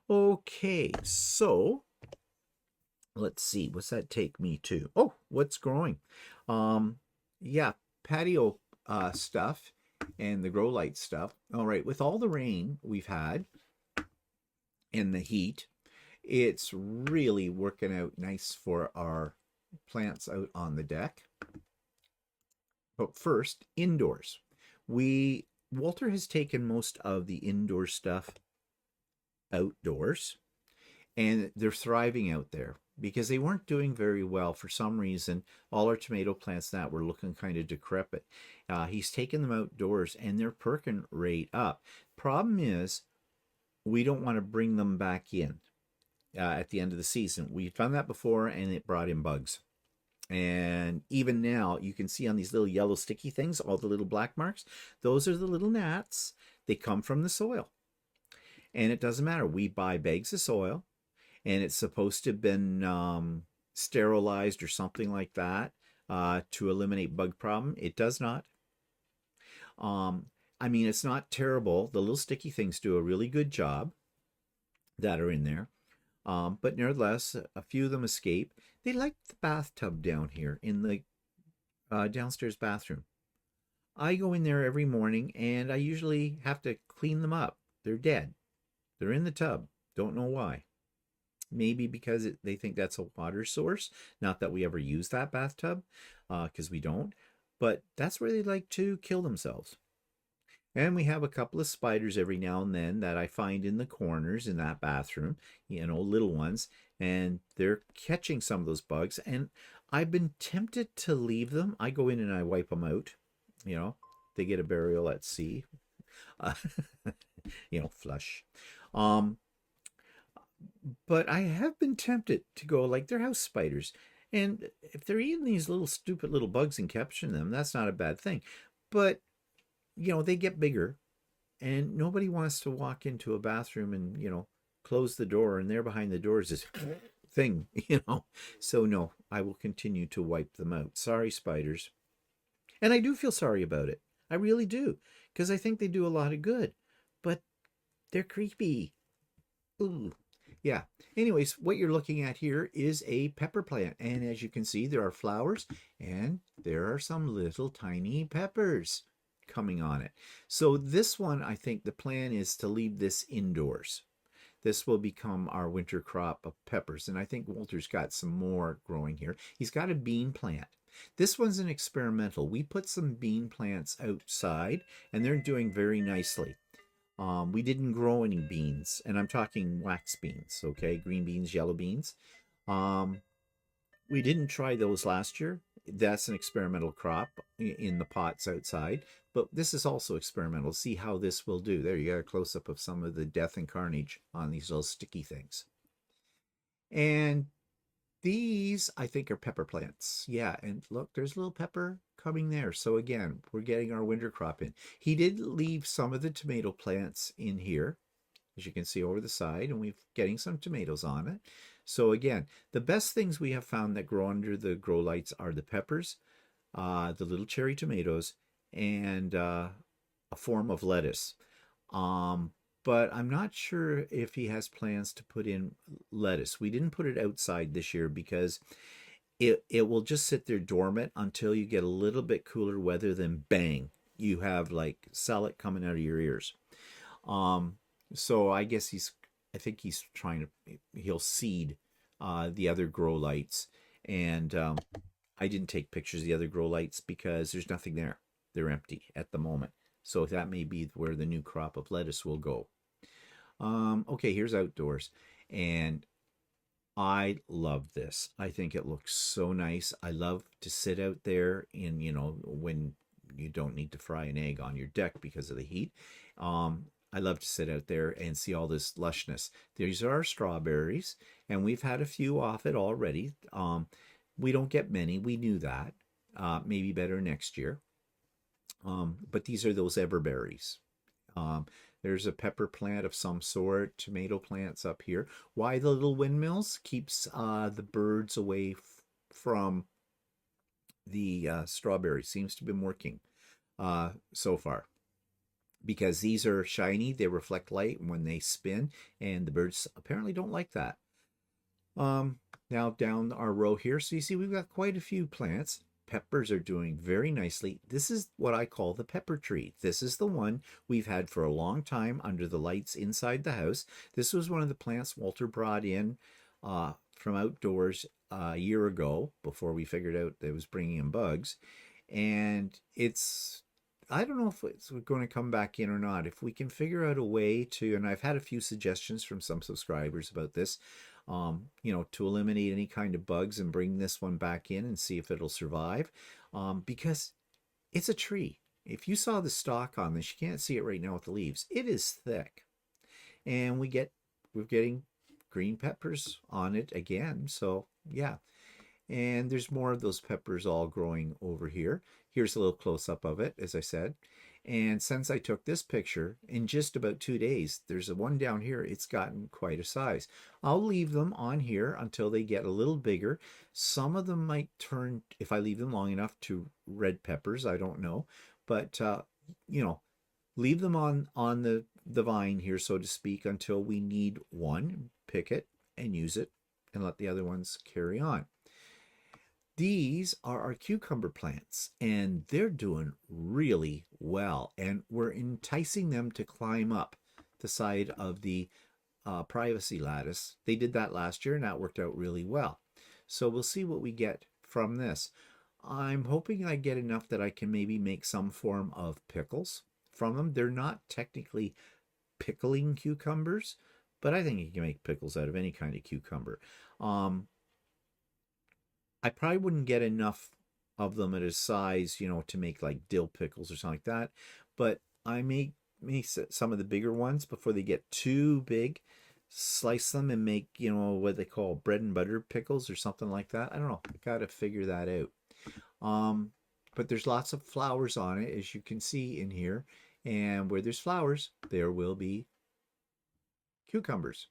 Okay, so let's see, what's that take me to? Oh, what's growing? Yeah, patio stuff and the grow light stuff. All right, with all the rain we've had and the heat, it's really working out nice for our plants out on the deck. But first, indoors. Walter has taken most of the indoor stuff outdoors, and they're thriving out there because they weren't doing very well for some reason. All our tomato plants that were looking kind of decrepit. He's taken them outdoors, and they're perking right up. Problem is, we don't want to bring them back in at the end of the season. We've done that before, and it brought in bugs. And even now, you can see on these little yellow sticky things, all the little black marks, those are the little gnats. They come from the soil. And it doesn't matter. We buy bags of soil, and it's supposed to have been sterilized or something like that to eliminate bug problem. It does not. I mean, it's not terrible. The little sticky things do a really good job that are in there. But nevertheless, a few of them escape. They like the bathtub down here in the downstairs bathroom. I go in there every morning, and I usually have to clean them up. They're dead. They're in the tub. Don't know why. Maybe because they think that's a water source. Not that we ever use that bathtub, because we don't. But that's where they like to kill themselves. And we have a couple of spiders every now and then that I find in the corners in that bathroom, little ones, and they're catching some of those bugs. And I've been tempted to leave them. I go in and I wipe them out. You know, they get a burial at sea. Uh, flush. Um, but I have been tempted to go like they're house spiders. And if they're eating these little stupid little bugs and capturing them, that's not a bad thing. But, they get bigger and nobody wants to walk into a bathroom and, close the door and there behind the door is this thing, So no, I will continue to wipe them out. Sorry, spiders. And I do feel sorry about it. I really do. Because I think they do a lot of good. But they're creepy. Ooh. Yeah. Anyways, what you're looking at here is a pepper plant. And as you can see, there are flowers and there are some little tiny peppers coming on it. So this one, I think the plan is to leave this indoors. This will become our winter crop of peppers. And I think Walter's got some more growing here. He's got a bean plant. This one's an experimental. We put some bean plants outside and they're doing very nicely. We didn't grow any beans, and I'm talking wax beans, okay? Green beans, yellow beans. Um, we didn't try those last year. That's an experimental crop in the pots outside, but this is also experimental. See how this will do. There, you got a close-up of some of the death and carnage on these little sticky things. And these, I think, are pepper plants. Yeah, and look, there's a little pepper coming there. So again, we're getting our winter crop in. He did leave some of the tomato plants in here, as you can see over the side, and we're getting some tomatoes on it. So again, the best things we have found that grow under the grow lights are the peppers, the little cherry tomatoes, and a form of lettuce. Um, but I'm not sure if he has plans to put in lettuce. We didn't put it outside this year because it will just sit there dormant until you get a little bit cooler weather, then bang, you have like salad coming out of your ears. Um, so I think he's trying to, he'll seed the other grow lights. And I didn't take pictures of the other grow lights because there's nothing there. They're empty at the moment. So that may be where the new crop of lettuce will go. Okay, here's outdoors. And I love this. I think it looks so nice. I love to sit out there in, when you don't need to fry an egg on your deck because of the heat. I love to sit out there and see all this lushness. These are our strawberries, and we've had a few off it already. We don't get many. We knew that. Maybe better next year. But these are those everberries. Um, there's a pepper plant of some sort, tomato plants up here. Why the little windmills? Keeps the birds away from the strawberries. Seems to have been working so far. Because these are shiny, they reflect light when they spin, and the birds apparently don't like that. Now down our row here, so you see we've got quite a few plants. Peppers are doing very nicely. This is what I call the pepper tree. This is the one we've had for a long time under the lights inside the house. This was one of the plants Walter brought in from outdoors a year ago before we figured out that it was bringing in bugs. And I don't know if it's going to come back in or not. If we can figure out a way to, and I've had a few suggestions from some subscribers about this, to eliminate any kind of bugs and bring this one back in and see if it'll survive. Because it's a tree. If you saw the stalk on this, you can't see it right now with the leaves. It is thick. And we're getting green peppers on it again. So yeah. And there's more of those peppers all growing over here. Here's a little close-up of it, as I said. And since I took this picture, in just about 2 days, there's a one down here. It's gotten quite a size. I'll leave them on here until they get a little bigger. Some of them might turn, if I leave them long enough, to red peppers. I don't know. But, leave them on the vine here, so to speak, until we need one. Pick it and use it and let the other ones carry on. These are our cucumber plants, and they're doing really well. And we're enticing them to climb up the side of the privacy lattice. They did that last year and that worked out really well. So we'll see what we get from this. I'm hoping I get enough that I can maybe make some form of pickles from them. They're not technically pickling cucumbers, but I think you can make pickles out of any kind of cucumber. I probably wouldn't get enough of them at a size, to make like dill pickles or something like that. But I may make some of the bigger ones before they get too big. Slice them and make, what they call bread and butter pickles or something like that. I don't know. I got to figure that out. But there's lots of flowers on it, as you can see in here. And where there's flowers, there will be cucumbers.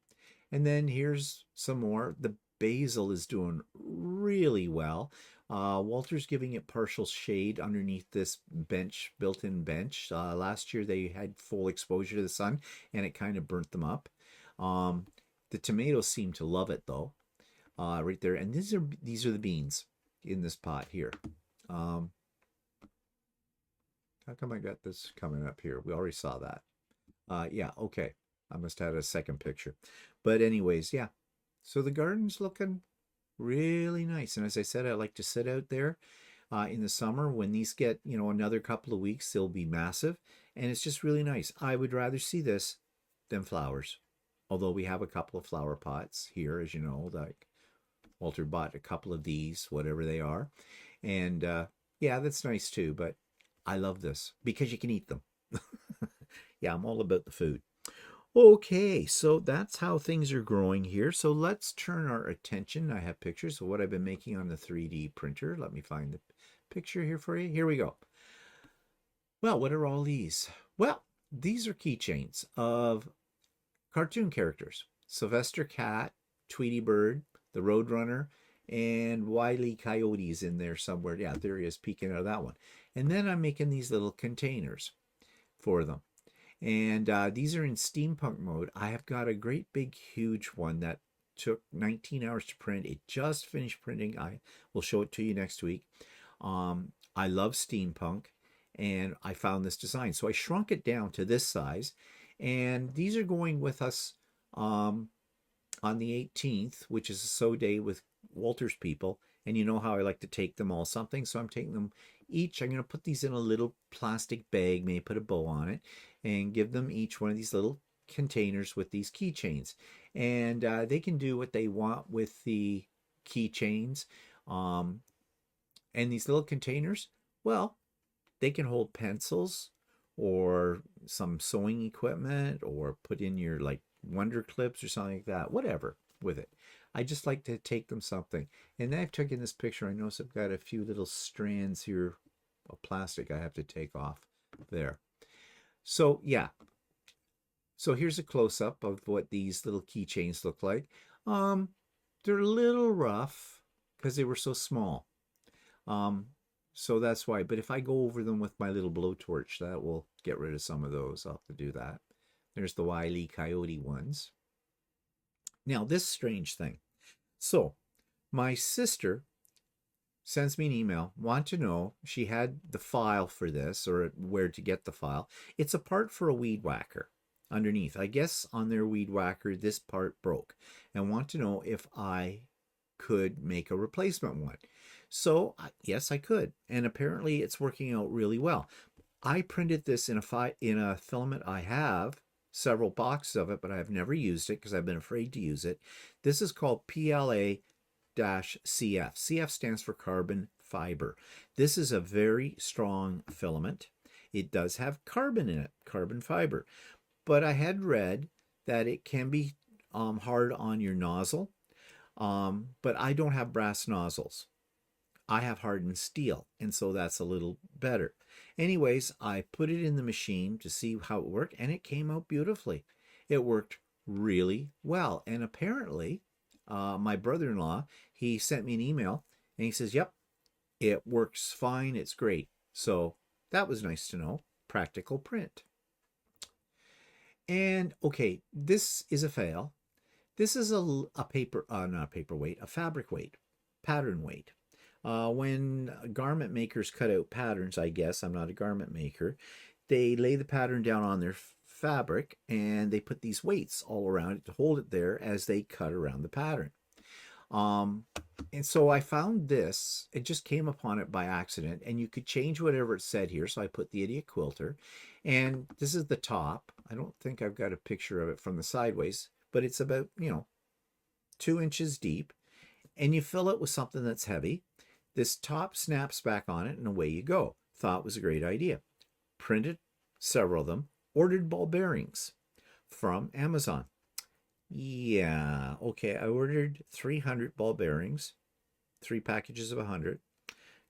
And then here's some more. The basil is doing really well. Walter's giving it partial shade underneath this bench, built-in bench. Last year they had full exposure to the sun and it kind of burnt them up. The tomatoes seem to love it though, right there. And these are the beans in this pot here. How come I got this coming up here? We already saw that. Yeah, okay. I must have had a second picture. But anyways, yeah. So the garden's looking really nice. And as I said, I like to sit out there in the summer. When these get, another couple of weeks, they'll be massive. And it's just really nice. I would rather see this than flowers. Although we have a couple of flower pots here, as you know, like Walter bought a couple of these, whatever they are. And yeah, that's nice too. But I love this because you can eat them. Yeah, I'm all about the food. Okay, so that's how things are growing here. So let's turn our attention. I have pictures of what I've been making on the 3D printer. Let me find the picture here for you. Here we go. Well, what are all these? Well, these are keychains of cartoon characters. Sylvester Cat, Tweety Bird, the Roadrunner, and Wile E. Coyote's in there somewhere. Yeah, there he is peeking out of that one. And then I'm making these little containers for them. And these are in steampunk mode. I have got a great big huge one that took 19 hours to print. It just finished printing. I will show it to you next week. I love steampunk and I found this design. So I shrunk it down to this size. And these are going with us on the 18th, which is a sew day with Walter's people. And you know how I like to take them all something. So I'm taking them each. I'm going to put these in a little plastic bag, maybe put a bow on it, and give them each one of these little containers with these keychains. And they can do what they want with the keychains. And these little containers, well, they can hold pencils or some sewing equipment or put in your like wonder clips or something like that, whatever with it. I just like to take them something. And I've taken this picture. I notice I've got a few little strands here of plastic I have to take off there. So yeah. So here's a close-up of what these little keychains look like. They're a little rough because they were so small. So that's why. But if I go over them with my little blowtorch, that will get rid of some of those. I'll have to do that. There's the Wile E. Coyote ones. Now, this strange thing. So, my sister sends me an email, want to know, she had the file for this, or where to get the file. It's a part for a weed whacker underneath. I guess on their weed whacker, this part broke, and want to know if I could make a replacement one. So, yes, I could, and apparently it's working out really well. I printed this in a filament I have, several boxes of it, but I've never used it because I've been afraid to use it. This is called PLA-CF. CF stands for carbon fiber. This is a very strong filament. It does have carbon in it, carbon fiber. But I had read that it can be hard on your nozzle, but I don't have brass nozzles. I have hardened steel, and so that's a little better. Anyways, I put it in the machine to see how it worked, and it came out beautifully. It worked really well. And apparently, my brother-in-law, he sent me an email, and he says, yep, it works fine. It's great. So that was nice to know. Practical print. And, okay, this is a fail. This is a paper, not a paperweight, a fabric weight, pattern weight. When garment makers cut out patterns, I guess, I'm not a garment maker, they lay the pattern down on their fabric, and they put these weights all around it to hold it there as they cut around the pattern. Um, and so I found this, it just came upon it by accident, and you could change whatever it said here. So I put the Idiot Quilter, and this is the top. I don't think I've got a picture of it from the sideways, but it's about, 2 inches deep, and you fill it with something that's heavy. This top snaps back on it, and away you go. Thought it was a great idea. Printed several of them, ordered ball bearings from Amazon. Yeah, okay, I ordered 300 ball bearings, 3 packages of 100,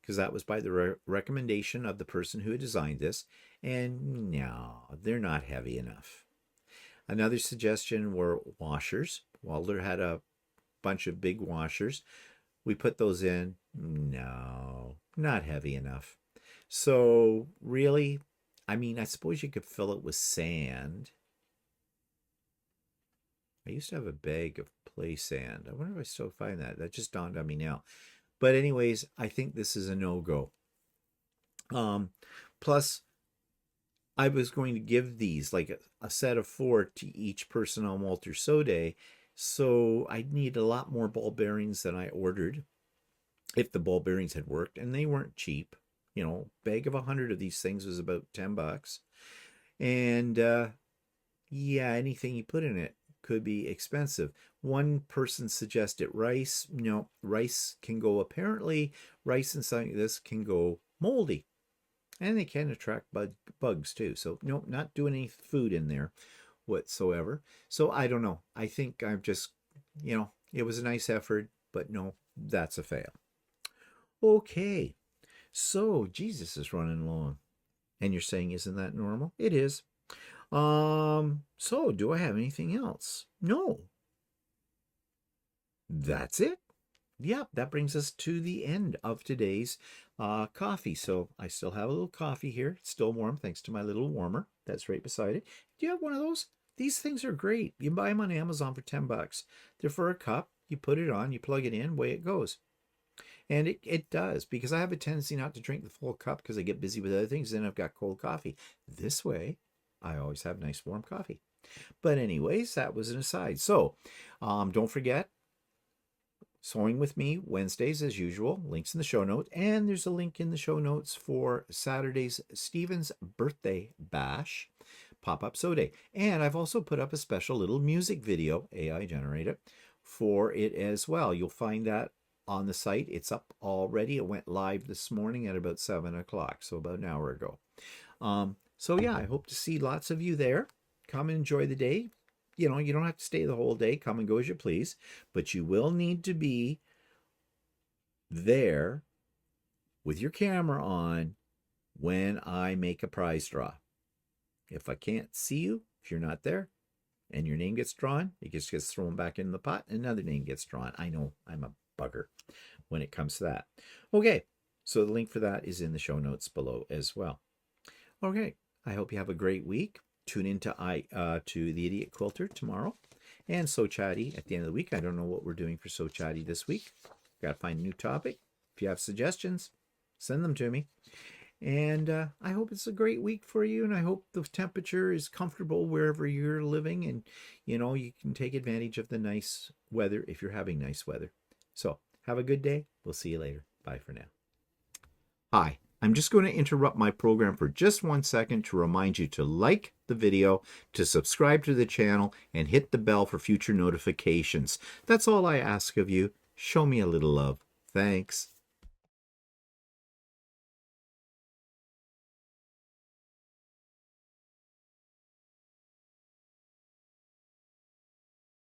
because that was by the recommendation of the person who had designed this, and no, they're not heavy enough. Another suggestion were washers. Walter had a bunch of big washers. We put those in. No, not heavy enough. So really, I mean, I suppose you could fill it with sand. I used to have a bag of play sand. I wonder if I still find that. That just dawned on me now. But anyways, I think this is a no-go. Plus, I was going to give these like a set of 4 to each person on Walter's Sew Day. So I'd need a lot more ball bearings than I ordered if the ball bearings had worked. And they weren't cheap. Bag of 100 of these things was about $10. And yeah, anything you put in it could be expensive. One person suggested rice. No, rice can go, apparently, rice and something like this can go moldy. And they can attract bugs too. So, no, not doing any food in there whatsoever. So, I don't know. I think I'm just, it was a nice effort, but no, that's a fail. Okay. So, Jesus is running long. And you're saying, isn't that normal? It is. So do I have anything else? No. That's it. Yep, that brings us to the end of today's coffee. So I still have a little coffee here. It's still warm thanks to my little warmer that's right beside it. Do you have one of those? These things are great. You can buy them on Amazon for $10. They're for a cup. You put it on, you plug it in, away it goes. And it does, because I have a tendency not to drink the full cup because I get busy with other things. Then I've got cold coffee. This way, I always have nice warm coffee. But anyways, that was an aside. So don't forget, sewing with me Wednesdays as usual. Links in the show notes. And there's a link in the show notes for Saturday's Stephen's birthday bash, pop-up sew day. And I've also put up a special little music video, AI generated, for it as well. You'll find that on the site. It's up already. It went live this morning at about 7 o'clock, so about an hour ago. So yeah, I hope to see lots of you there. Come and enjoy the day. You don't have to stay the whole day. Come and go as you please. But you will need to be there with your camera on when I make a prize draw. If I can't see you, if you're not there, and your name gets drawn, it just gets thrown back in the pot, and another name gets drawn. I know I'm a bugger when it comes to that. Okay, so the link for that is in the show notes below as well. Okay, I hope you have a great week. Tune in to the Idiot Quilter tomorrow, and Sew Chatty at the end of the week. I don't know what we're doing for Sew Chatty this week. Got to find a new topic. If you have suggestions, send them to me. And I hope it's a great week for you, and I hope the temperature is comfortable wherever you're living, and you can take advantage of the nice weather if you're having nice weather. So have a good day. We'll see you later. Bye for now. Hi, I'm just going to interrupt my program for just 1 second to remind you to like the video, to subscribe to the channel, and hit the bell for future notifications. That's all I ask of you. Show me a little love. Thanks.